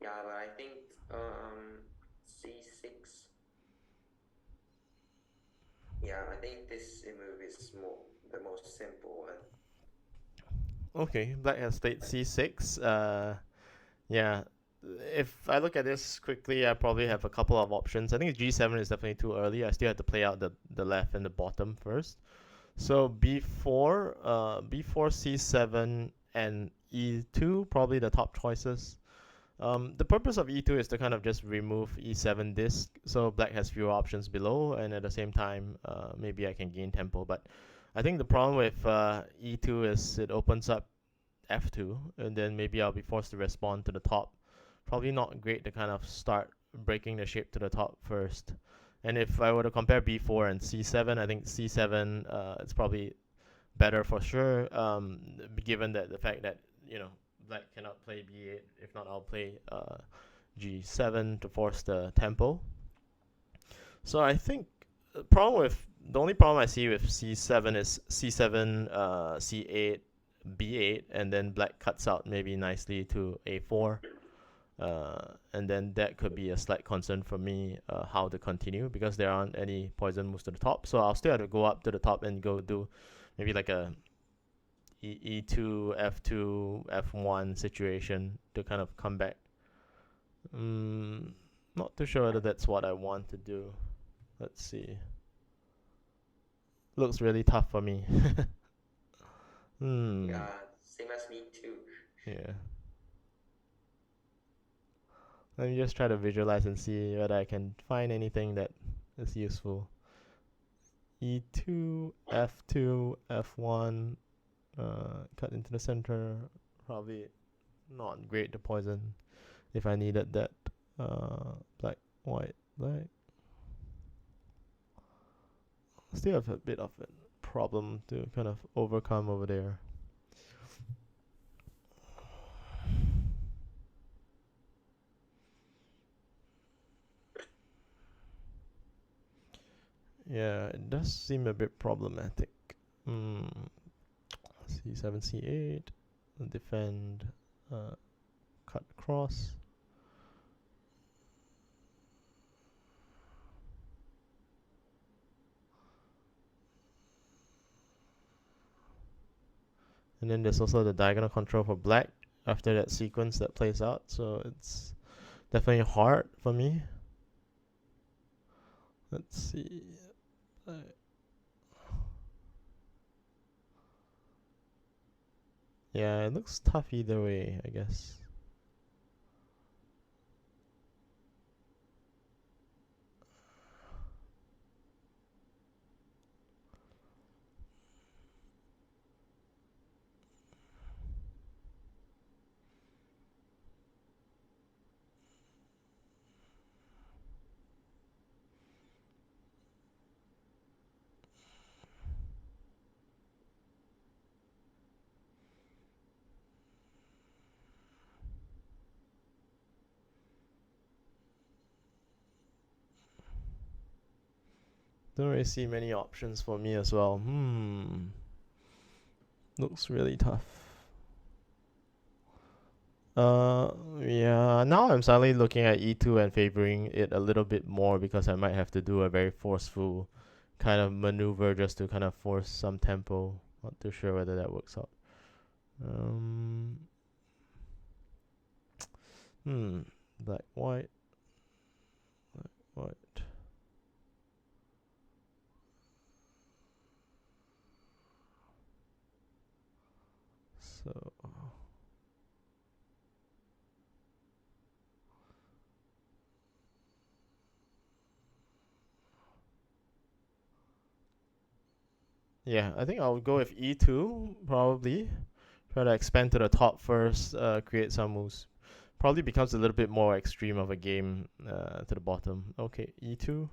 Yeah, but I think c6. Yeah, I think this move is the most simple one. Okay, black has played c6. Yeah. If I look at this quickly, I probably have a couple of options. I think g7 is definitely too early. I still have to play out the left and the bottom first. So b4 c7 and e2 probably the top choices. The purpose of e2 is to kind of just remove e7 disk, so black has fewer options below, and at the same time, maybe I can gain tempo. But I think the problem with e2 is it opens up f2, and then maybe I'll be forced to respond to the top. Probably not great to kind of start breaking the shape to the top first. And if I were to compare b4 and c7, I think c7 it's probably better for sure. Given that the fact that black cannot play b8. If not, I'll play g7 to force the tempo. So I think the only problem I see with c7 is c7, c8, b8, and then black cuts out maybe nicely to a4. And then that could be a slight concern for me, how to continue, because there aren't any poison moves to the top. So I'll still have to go up to the top and go do maybe like a E2, F2, F1 situation to kind of come back. Not too sure whether that's what I want to do. Let's see. Looks really tough for me. Yeah, same as me too. Yeah. Let me just try to visualize and see whether I can find anything that is useful. E2, F2, F1, cut into the center. Probably not great to poison if I needed that. Black, white, black. Still have a bit of a problem to kind of overcome over there. Yeah, it does seem a bit problematic. C7, C8, defend, cut across. And then there's also the diagonal control for black after that sequence that plays out. So it's definitely hard for me. Let's see. Yeah, it looks tough either way, I guess. Don't really see many options for me as well. Looks really tough. Yeah. Now I'm suddenly looking at e2 and favoring it a little bit more because I might have to do a very forceful kind of maneuver just to kind of force some tempo. Not too sure whether that works out. Um. Hmm. Black, white, white. So yeah, I think I'll go with e2 probably. Try to expand to the top first. Create some moves. Probably becomes a little bit more extreme of a game to the bottom. Okay, e2. Mm.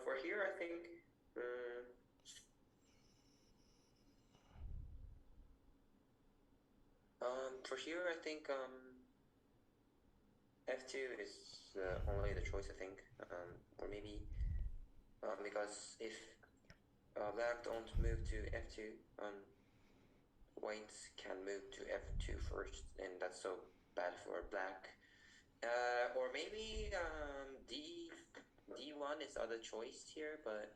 For here, I think. Mm, for here, I think f2 is only the choice. I think, or maybe because if black don't move to f2, white can move to f2 first, and that's so bad for black. Or maybe d1 is other choice here, but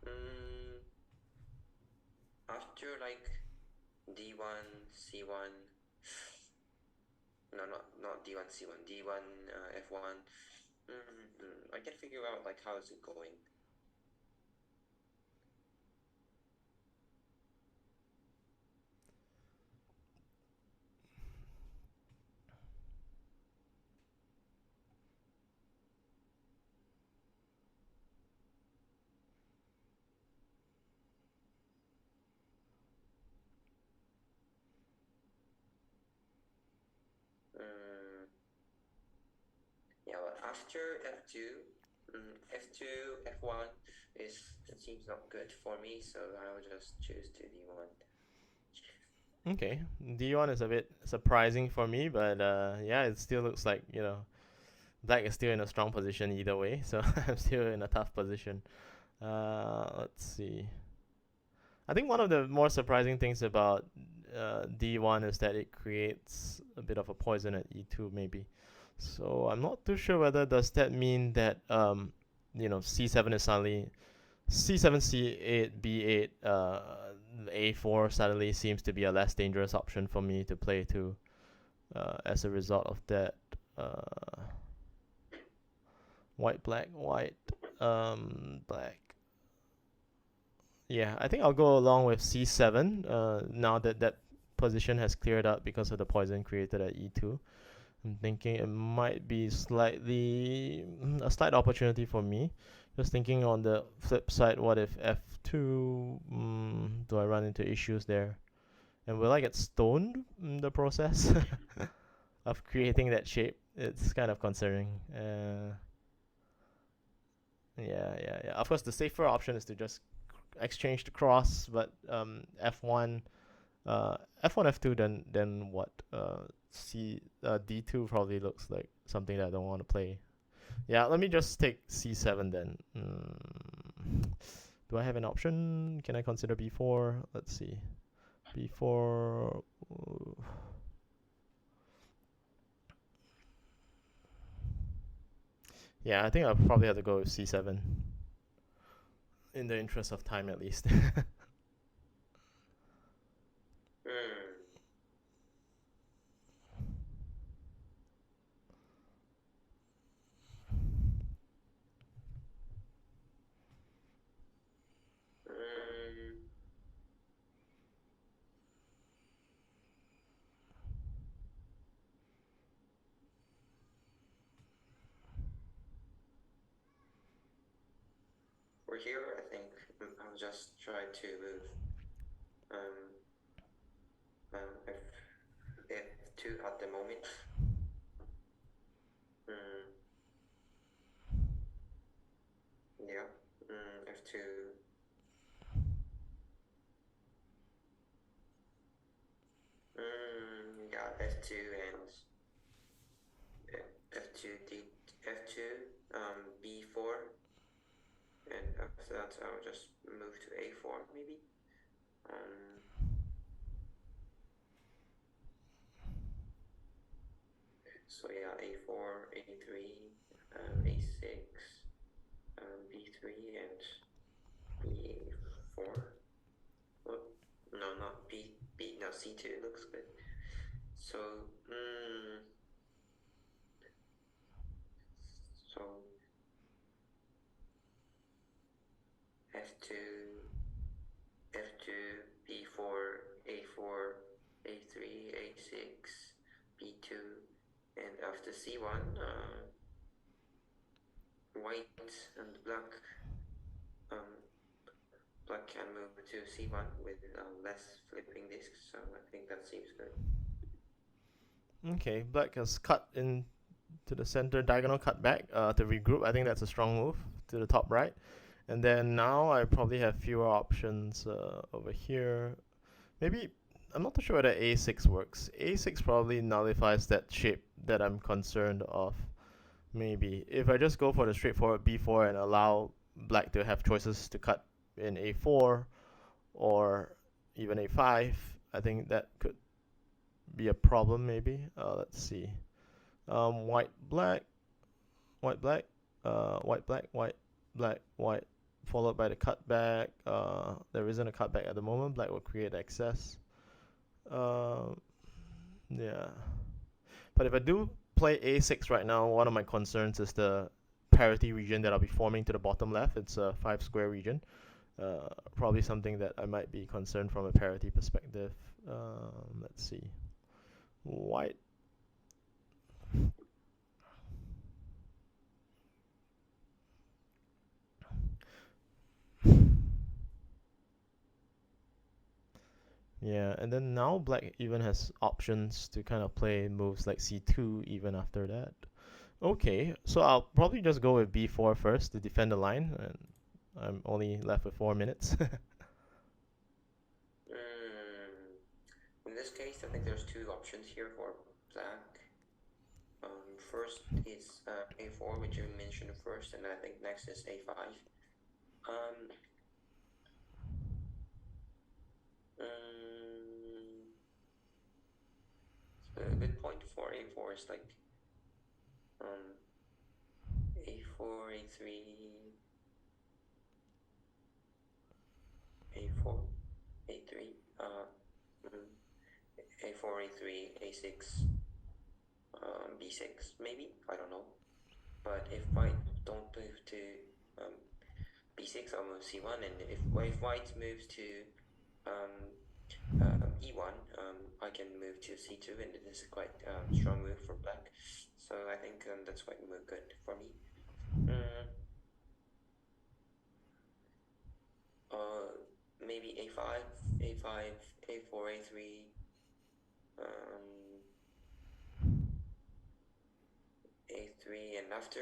mm, after like d1 c1, no, not d1 c1, d1 f1. I can figure out like how is it going. Mm, yeah, but after f2, f2 f1 is it seems not good for me, so I'll just choose to d1. Okay, d1 is a bit surprising for me, but yeah, it still looks like black is still in a strong position either way, so I'm still in a tough position. Let's see. I think one of the more surprising things about D1 is that it creates a bit of a poison at E2 maybe. So I'm not too sure whether does that mean that C7 is suddenly C7 C8 B8 A4 suddenly seems to be a less dangerous option for me to play to as a result of that. White black white black. Yeah, I think I'll go along with C7. Now that that position has cleared up because of the poison created at E2, I'm thinking it might be slightly a slight opportunity for me. Just thinking on the flip side, what if F2? Do I run into issues there? And will I get stoned in the process of creating that shape? It's kind of concerning. Yeah. Of course, the safer option is to just exchange the cross, but F1, F1 F2, then what? C D2 probably looks like something that I don't want to play. Yeah, let me just take C7 then. Do I have an option? Can I consider B4? Let's see. B4. Yeah, I think I'll probably have to go with C7 in the interest of time at least. Mm. Mm. For here, I think I'll just try to move um, F2 at the moment. Mm. Yeah, F2 and F2 D F2 B4, and after that I'll just move to A4 maybe. So yeah, A4, A3, A6, B3, and B4. Well, no, not B. No, C2 looks good. So, so F2, F2, B4, A4, A3, A6, B2, and after C1, white and black can move to C1 with less flipping discs, so I think that seems good. Okay, black has cut in to the center, diagonal cut back to regroup. I think that's a strong move to the top right. And then now I probably have fewer options over here. Maybe, I'm not too sure whether A6 works. A6 probably nullifies that shape that I'm concerned of. Maybe. If I just go for the straightforward B4 and allow black to have choices to cut in A4 or even A5, I think that could be a problem maybe. Let's see. White, black, white, black, white, black, white, black, white, followed by the cutback. There isn't a cutback at the moment. Black will create excess. Yeah. But if I do play A6 right now, one of my concerns is the parity region that I'll be forming to the bottom left. It's a 5 square region. Probably something that I might be concerned from a parity perspective. Let's see. White. Yeah, and then now black even has options to kind of play moves like c2 even after that. Okay, so I'll probably just go with b4 first to defend the line, and I'm only left with 4 minutes. In this case, I think there's two options here for black. First is A4, which you mentioned first, and I think next is A5. So a good point for A4 is like A4, A3, A4, A3, A4, A3, A6, B6 maybe, I don't know. But if white don't move to B6, I'll move C1, and if white moves to E1, I can move to C2, and it is quite strong move for black. So I think that's quite good for me. Maybe A5, A5, A4, A3, A3, and after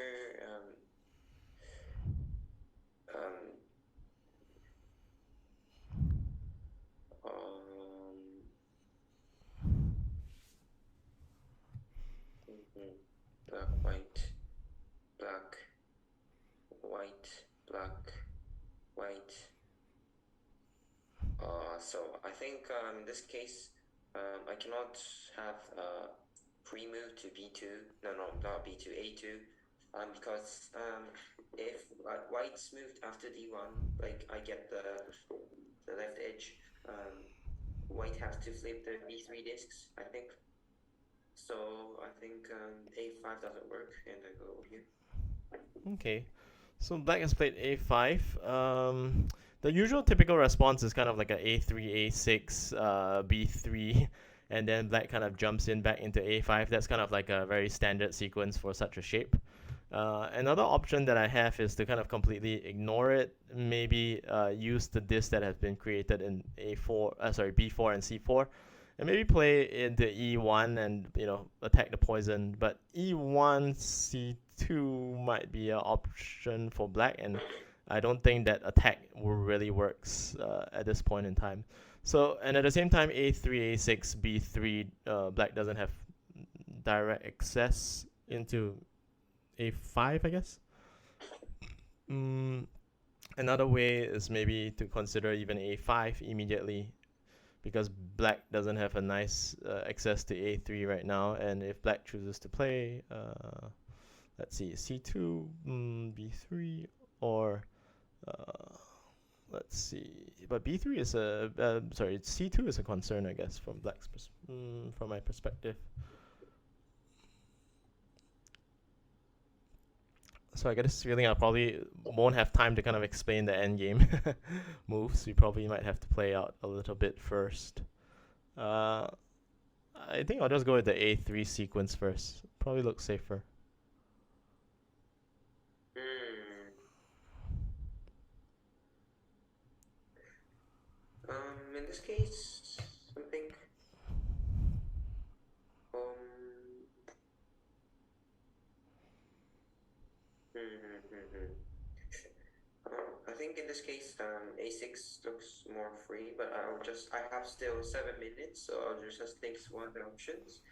black, white, black, white, black, white. So I think in this case, I cannot have pre-move to B2. No, not B2, A2. Because if white's moved after D1, like I get the left edge, white has to flip the B3 discs, I think. So I think A5 doesn't work, and I go over here. Okay, so black has played a5. The usual typical response is kind of like a a3, a6, b3, and then black kind of jumps in back into a5. That's kind of like a very standard sequence for such a shape. Another option that I have is to kind of completely ignore it. Maybe use the disc that has been created in b4 and c4, and maybe play into e1 and attack the poison. But e1 c2 might be an option for black, and I don't think that attack really works at this point in time. So, and at the same time, a3, a6, b3, black doesn't have direct access into a5, I guess. Another way is maybe to consider even a5 immediately, because black doesn't have a nice access to a3 right now, and if black chooses to play, let's see, c2, b3, or uh, let's see, but b3 is sorry, c2 is a concern, I guess, from from my perspective. So I get this feeling I probably won't have time to kind of explain the end game moves. We probably might have to play out a little bit first. Uh, I think I'll just go with the A3 sequence first. Probably looks safer. Hmm. In this case, I think I think in this case, a6 looks more free, but I have still 7 minutes, so I'll just think one of the options.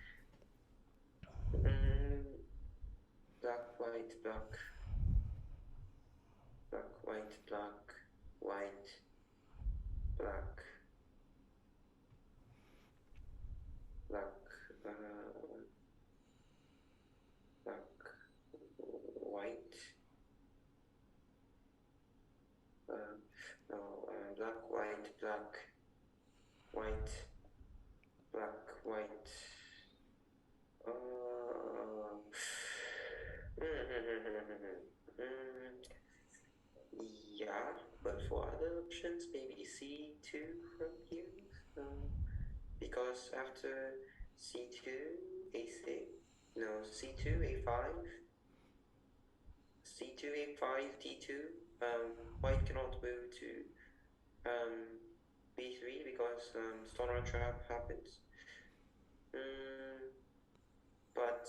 Black, white, black, black, white, black, white, black, black, black, white. No, black, white, black, white, black, white. Yeah, but for other options, maybe c2 from here. Because after c2, a6, no, c2, a5, c2, a5, d2. White cannot move to b3 because stoner trap happens. But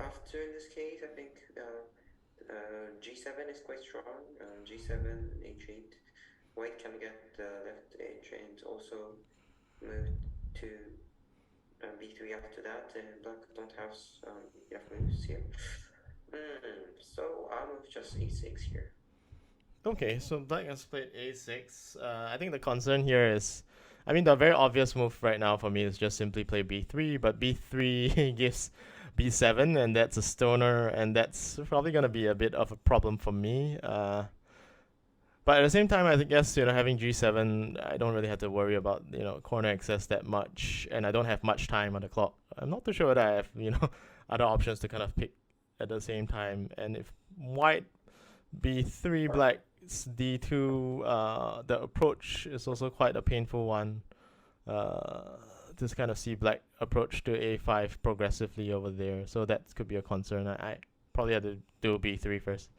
after in this case, I think g7 is quite strong. g7, h8. White can get the left edge and also move to b3 after that, and black don't have enough moves here. So I'll move just a6 here. Okay, so black has played a6. I think the concern here is, I mean, the very obvious move right now for me is just simply play b3, but b3 gives b7, and that's a stoner, and that's probably going to be a bit of a problem for me. But at the same time, I guess, having g7, I don't really have to worry about, corner access that much, and I don't have much time on the clock. I'm not too sure whether I have, other options to kind of pick at the same time. And if white b3, black d2, the approach is also quite a painful one. Just kind of see black approach to a5 progressively over there, so that could be a concern. I probably had to do b3 first.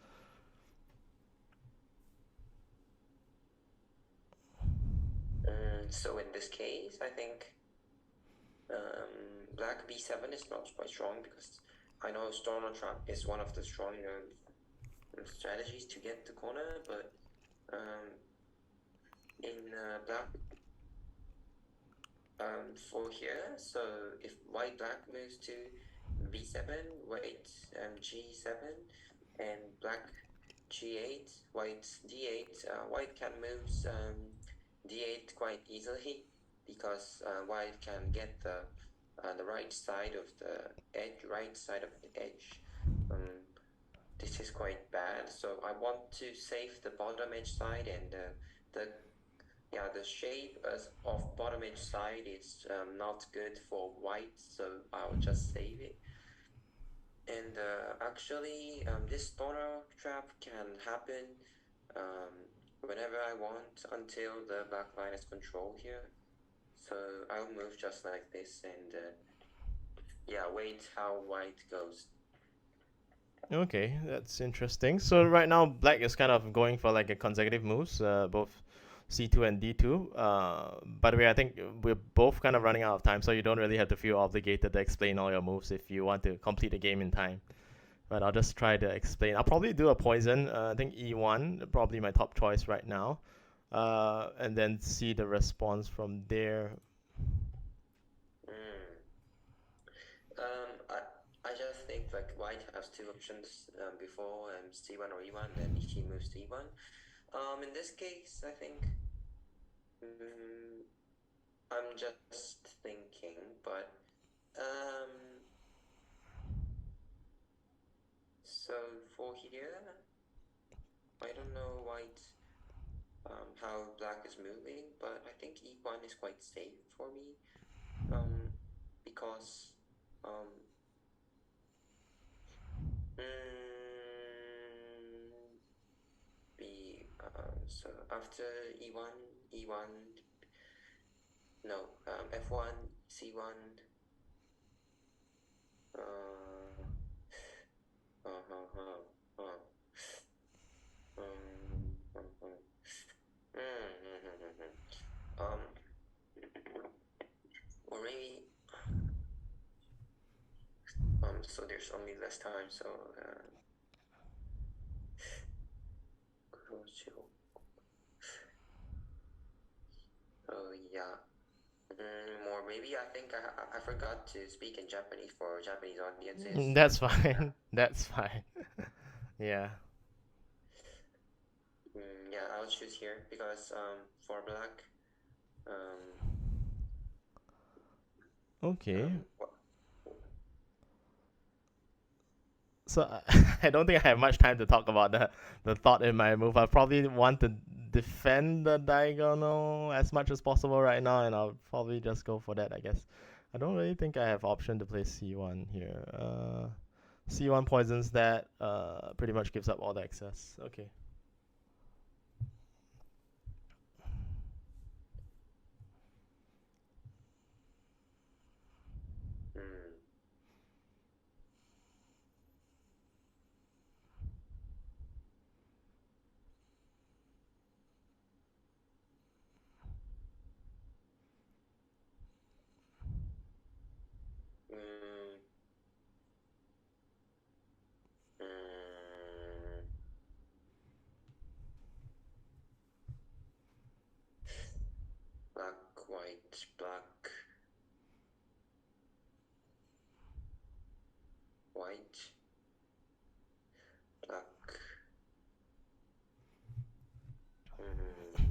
So in this case, I think black b7 is not quite strong, because I know stoner trap is one of the strong strategies to get the corner, but in black for here, so if white black moves to b7, white g7, and black g8, white d8, white can move d8 quite easily, because white can get the right side of the edge, this is quite bad, so I want to save the bottom edge side, and the shape of bottom edge side is not good for white, so I'll just save it. And actually, this stoner trap can happen whenever I want, until the black line is control here. So I'll move just like this, and wait how white goes. Okay, that's interesting. So right now, black is kind of going for like a consecutive moves, both c2 and d2. By the way, I think we're both kind of running out of time, so you don't really have to feel obligated to explain all your moves if you want to complete the game in time. but I'll just try to explain. I'll probably do a poison. I think E1, probably my top choice right now. And then see the response from there. Mm. Um, I I just think like white has two options before C1 or E1, then he moves to E1. In this case, I think mm, I'm just thinking, but um, so for here, I don't know white how black is moving, but I think E1 is quite safe for me because um, mm, so after E1, E1, no, F1, C1, uh, uh, uh, uh, uh, um, um, or maybe, so there's only less time, so, oh yeah. Or maybe I think I forgot to speak in Japanese for Japanese audiences. That's fine. That's fine. Yeah. Yeah, I'll choose here because for black, um, Okay. what, So I don't think I have much time to talk about the thought in my move. I probably want to defend the diagonal as much as possible right now, and I'll probably just go for that, I guess. I don't really think I have option to play C1 here. C1 poisons that, pretty much gives up all the excess. Okay. mm, mm, mm, black, white, black, white, black. Mm,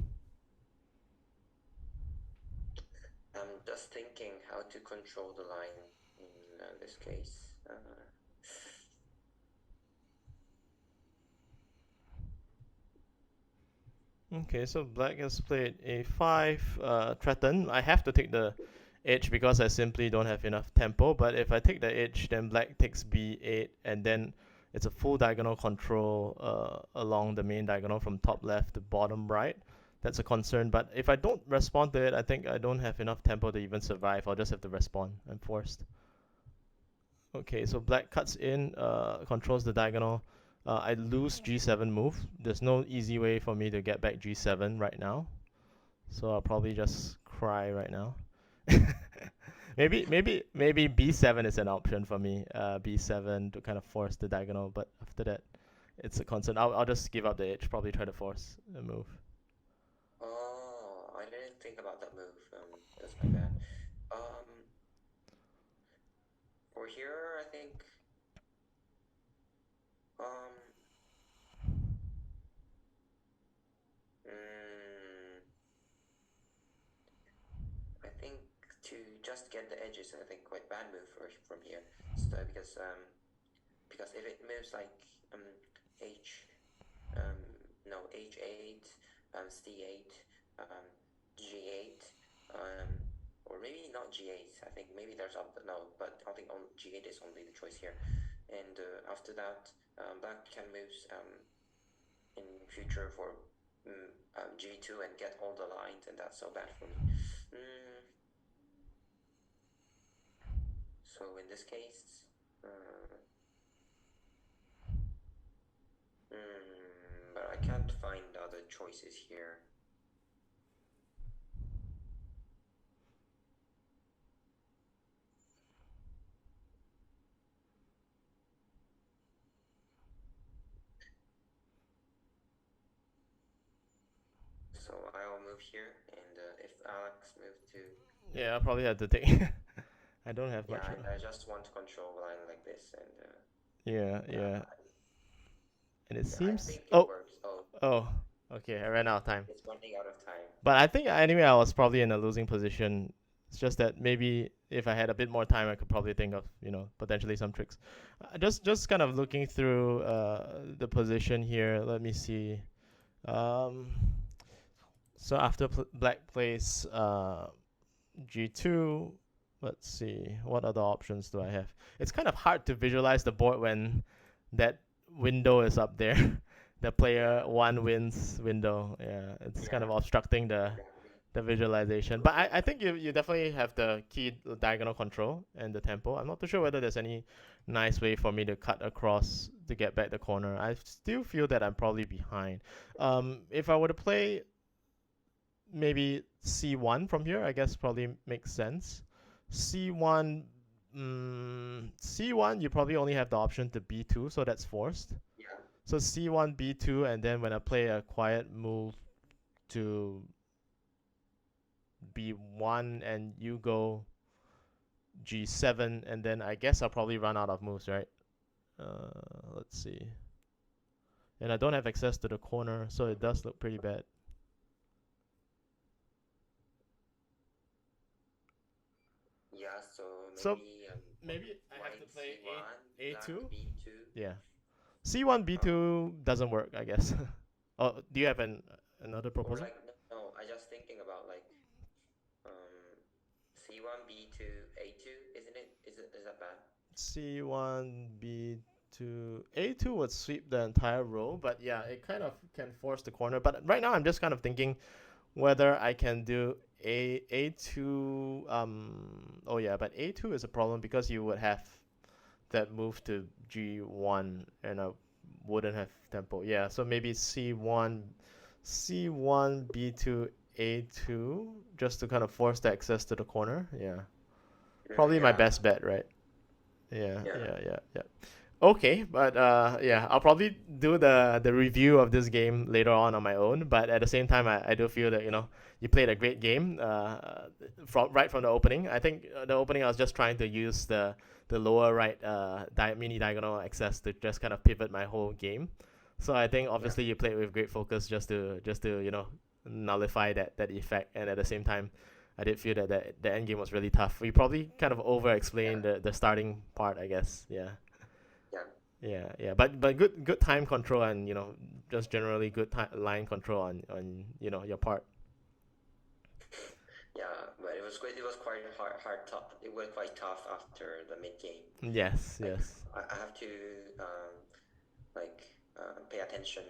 I'm just thinking how to control the line in this case. Okay, so black has played a5, threaten. I have to take the edge because I simply don't have enough tempo. But if I take the edge, then black takes b8, and then it's a full diagonal control along the main diagonal from top left to bottom right. That's a concern. But if I don't respond to it, I think I don't have enough tempo to even survive. I'll just have to respond. I'm forced. Okay, so black cuts in, controls the diagonal. I lose g7 move. There's no easy way for me to get back g7 right now. So I'll probably just cry right now. maybe b7 is an option for me. B7 to kind of force the diagonal, but after that, it's a concern. I'll just give up the edge. Probably try to force a move. Oh, I didn't think about that move. That's my bad. Um, for here, I think um, mm, I think to just get the edges, I think quite bad move from here. So because if it moves like h no h8 c8 g8 or maybe not g8. I think maybe there's no, but I think g8 is only the choice here. And after that, black can move in future for g2 and get all the lines, and that's so bad for me. So in this case, but I can't find other choices here. move here, and if Alex moved to, Yeah, I'll probably have to take. I don't have yeah, much. I just want to control line like this, and Yeah, yeah. yeah, And it yeah, I seems. think it Oh, works. Oh, oh. Okay, I ran out of time. it's running out of time. But I think anyway, I was probably in a losing position. It's just that maybe if I had a bit more time, I could probably think of potentially some tricks. Just kind of looking through the position here. Let me see. Um, so after black plays g2, let's see what other options do I have. It's kind of hard to visualize the board when that window is up there. The player Yeah, one wins window. Yeah, it's kind of yeah, obstructing exactly. the visualization. But I think you definitely have the key diagonal control and the tempo. I'm not too sure whether there's any nice way for me to cut across to get back the corner. I still feel that I'm probably behind. If I were to play maybe C1 from here, I guess probably makes sense. C1, C1, you probably only have the option to B2, so that's forced. Yeah, So C1, B2, and then when I play a quiet move to B1 and you go G7, and then I guess I'll probably run out of moves, right? Let's see. And I don't have access to the corner, so it does look pretty bad. yeah. So So maybe maybe I have to white play C1, black A2. B2. Yeah. C1 Um, B2 doesn't work, I guess. Oh, do you have another or proposal? like no, I just thinking about like um C1 B2 A2, isn't it? Is that bad? C1 B2 A2 would sweep the entire row, but yeah, it kind of can force the corner. But right now, I'm just kind of thinking whether I can do A2. Oh yeah, but A2 is a problem because you would have that move to G1, and I wouldn't have tempo. Yeah, so maybe C1 B2 A2 just to kind of force the access to the corner. Yeah, probably my Yeah, best bet, right? Yeah, yeah, yeah. Okay, but yeah, I'll probably do the review of this game later on my own. But at the same time, I do feel that you played a great game from the opening. I think the opening I was just trying to use the lower right mini diagonal access to just kind of pivot my whole game. So I think yeah, obviously you played with great focus just to nullify that effect, and at the same time I did feel that the end game was really tough. We probably kind of over explained yeah, the starting part, I guess. Yeah. yeah, Yeah. But good time control and just generally good line control on your part. yeah. But it was quite hard tough. It was quite tough after the mid game. Yes, Like yes. I have to um like pay attention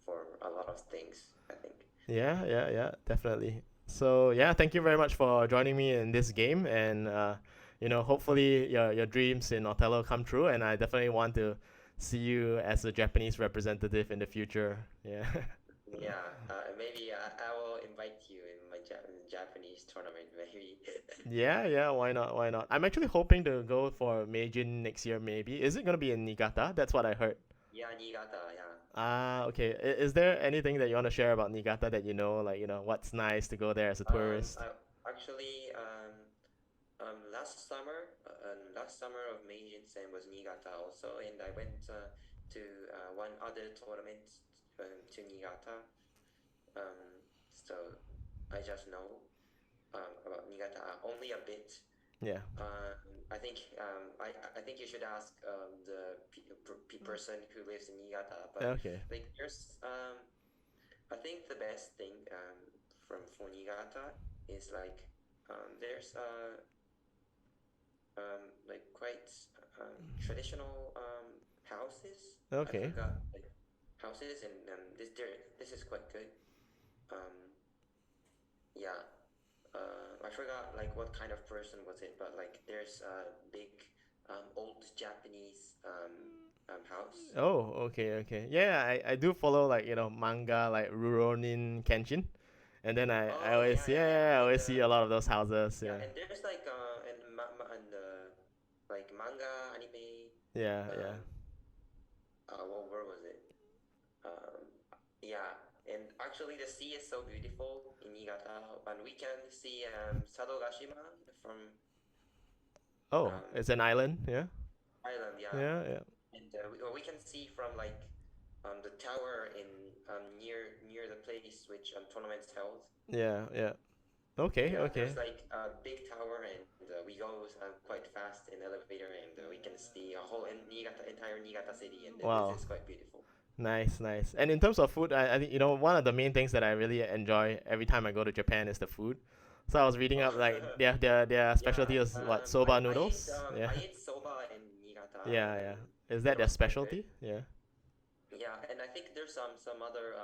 for a lot of things, I think. Yeah, definitely. So yeah, thank you very much for joining me in this game, and hopefully your dreams in Othello come true, and I definitely want to see you as a Japanese representative in the future. Yeah. Yeah, maybe I will invite you in my Japanese tournament, maybe. Yeah, why not? Why not? I'm actually hoping to go for Meijin next year, maybe. Is it gonna be in Niigata? That's what I heard. Yeah, Niigata, yeah. Ah, okay. Is there anything that you want to share about Niigata that like, what's nice to go there as a tourist? I actually last summer of Meijin Sen was Niigata also, and I went to one other tournament to Niigata. So I just know about Niigata only a bit. Yeah. I think I think you should ask the person who lives in Niigata. But Okay. like there's I think the best thing from for Niigata is like there's like quite traditional houses. I Okay. forgot like houses, and this is quite good. Um, yeah, I forgot like what kind of person was it, but like there's a big old Japanese house. Oh, okay. Yeah, I do follow like, manga like Rurouni Kenshin. And then I Oh always yeah, yeah, I always see a lot of those houses, yeah, yeah. and there's like and like manga anime. Yeah. What word was it? Um, yeah, And actually, the sea is so beautiful in Niigata, and we can see Sadogashima from Oh, um, it's an island. Yeah. Ireland, yeah. Yeah. Yeah. And we can see from like the tower in near the place which tournaments held. Yeah. Yeah. Okay. Yeah, Okay. there's like a big tower, and we go quite fast in elevator, and we can see a whole entire Niigata city, and this Wow. is quite beautiful. Nice, nice. And in terms of food, I think one of the main things that I really enjoy every time I go to Japan is the food. So I was reading Oh, up like their yeah. specialty is what, soba noodles. Yeah, I ate soba in Niigata, yeah, and yeah. Is that that their was quite good. specialty? Yeah. Yeah, and I think there's some other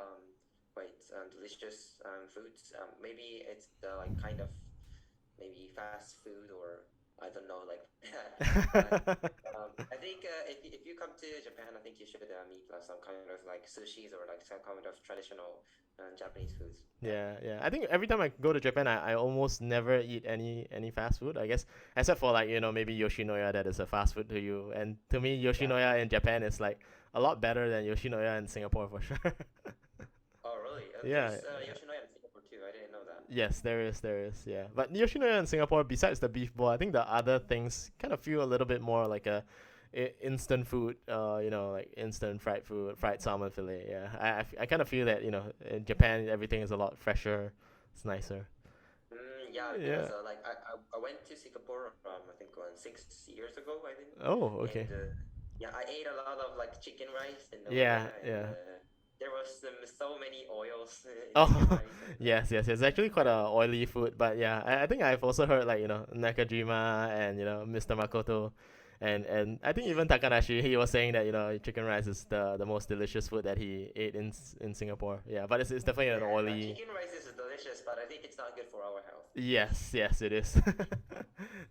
quite delicious foods. Maybe it's like kind of maybe fast food, or I don't know like that. But I think if you come to Japan, I think you should meet some kind of like sushis or like some kind of traditional Japanese foods. Yeah. Yeah, yeah. I think every time I go to Japan, I almost never eat any fast food. I guess except for like maybe Yoshinoya, that is a fast food to you, and to me Yeah. Yoshinoya in Japan is like a lot better than Yoshinoya in Singapore for sure. Oh, really? Yeah, There's yeah. Yoshinoya in Singapore too. I didn't know that. Yes, there is, yeah. But Yoshinoya in Singapore, besides the beef bowl, I think the other things kind of feel a little bit more like a instant food. Like instant fried food, fried salmon fillet. Yeah, I kind of feel that in Japan everything is a lot fresher. It's nicer. Yeah, Yeah. because like I went to Singapore I think 6 years ago, I think, Oh, okay. and yeah, I ate a lot of like chicken rice over Yeah, there, and yeah. there was so many oils in chicken Oh, rice, and yes, yes. It's actually quite yeah, a oily food, but yeah, I think I've also heard like Nakajima and Mr. Makoto, and I think even Takanashi, he was saying that chicken rice is the most delicious food that he ate in Singapore. Yeah, but it's definitely an yeah, yeah. oily. Chicken rice is delicious, but I think it's not good for our health. Yes, yes, it is.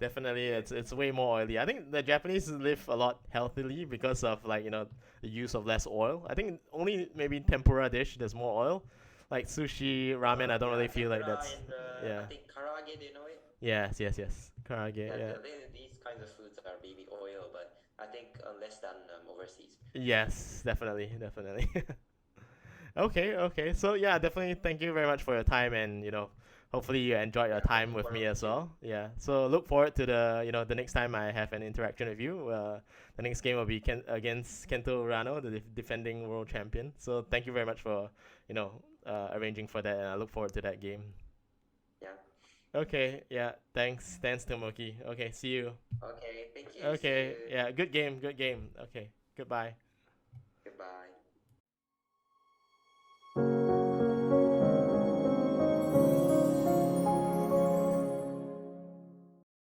Definitely, it's way more oily. I think the Japanese live a lot healthily because of like the use of less oil. I think only maybe tempura dish there's more oil, like sushi, ramen. I don't Yeah, really feel like tempura that's and I yeah. think karage. Do you know it? Yes, yes, yes. Karage, Yeah, yeah. these kinds of foods are baby oil, but I think less than overseas. Yes, definitely, definitely. Okay, okay. So yeah, definitely thank you very much for your time, and hopefully you enjoyed your Yeah, thank time you with for me me as too. well. Yeah. So look forward to the next time I have an interaction with you. The next game will be against Kento Urano, the defending world champion. So thank you very much for arranging for that, and I look forward to that game. Yeah. Okay. Yeah. Thanks, Tomoki. Okay. See you. Okay, thank you. See Okay. you. Yeah. Good game. Good game. Okay. Goodbye. Goodbye.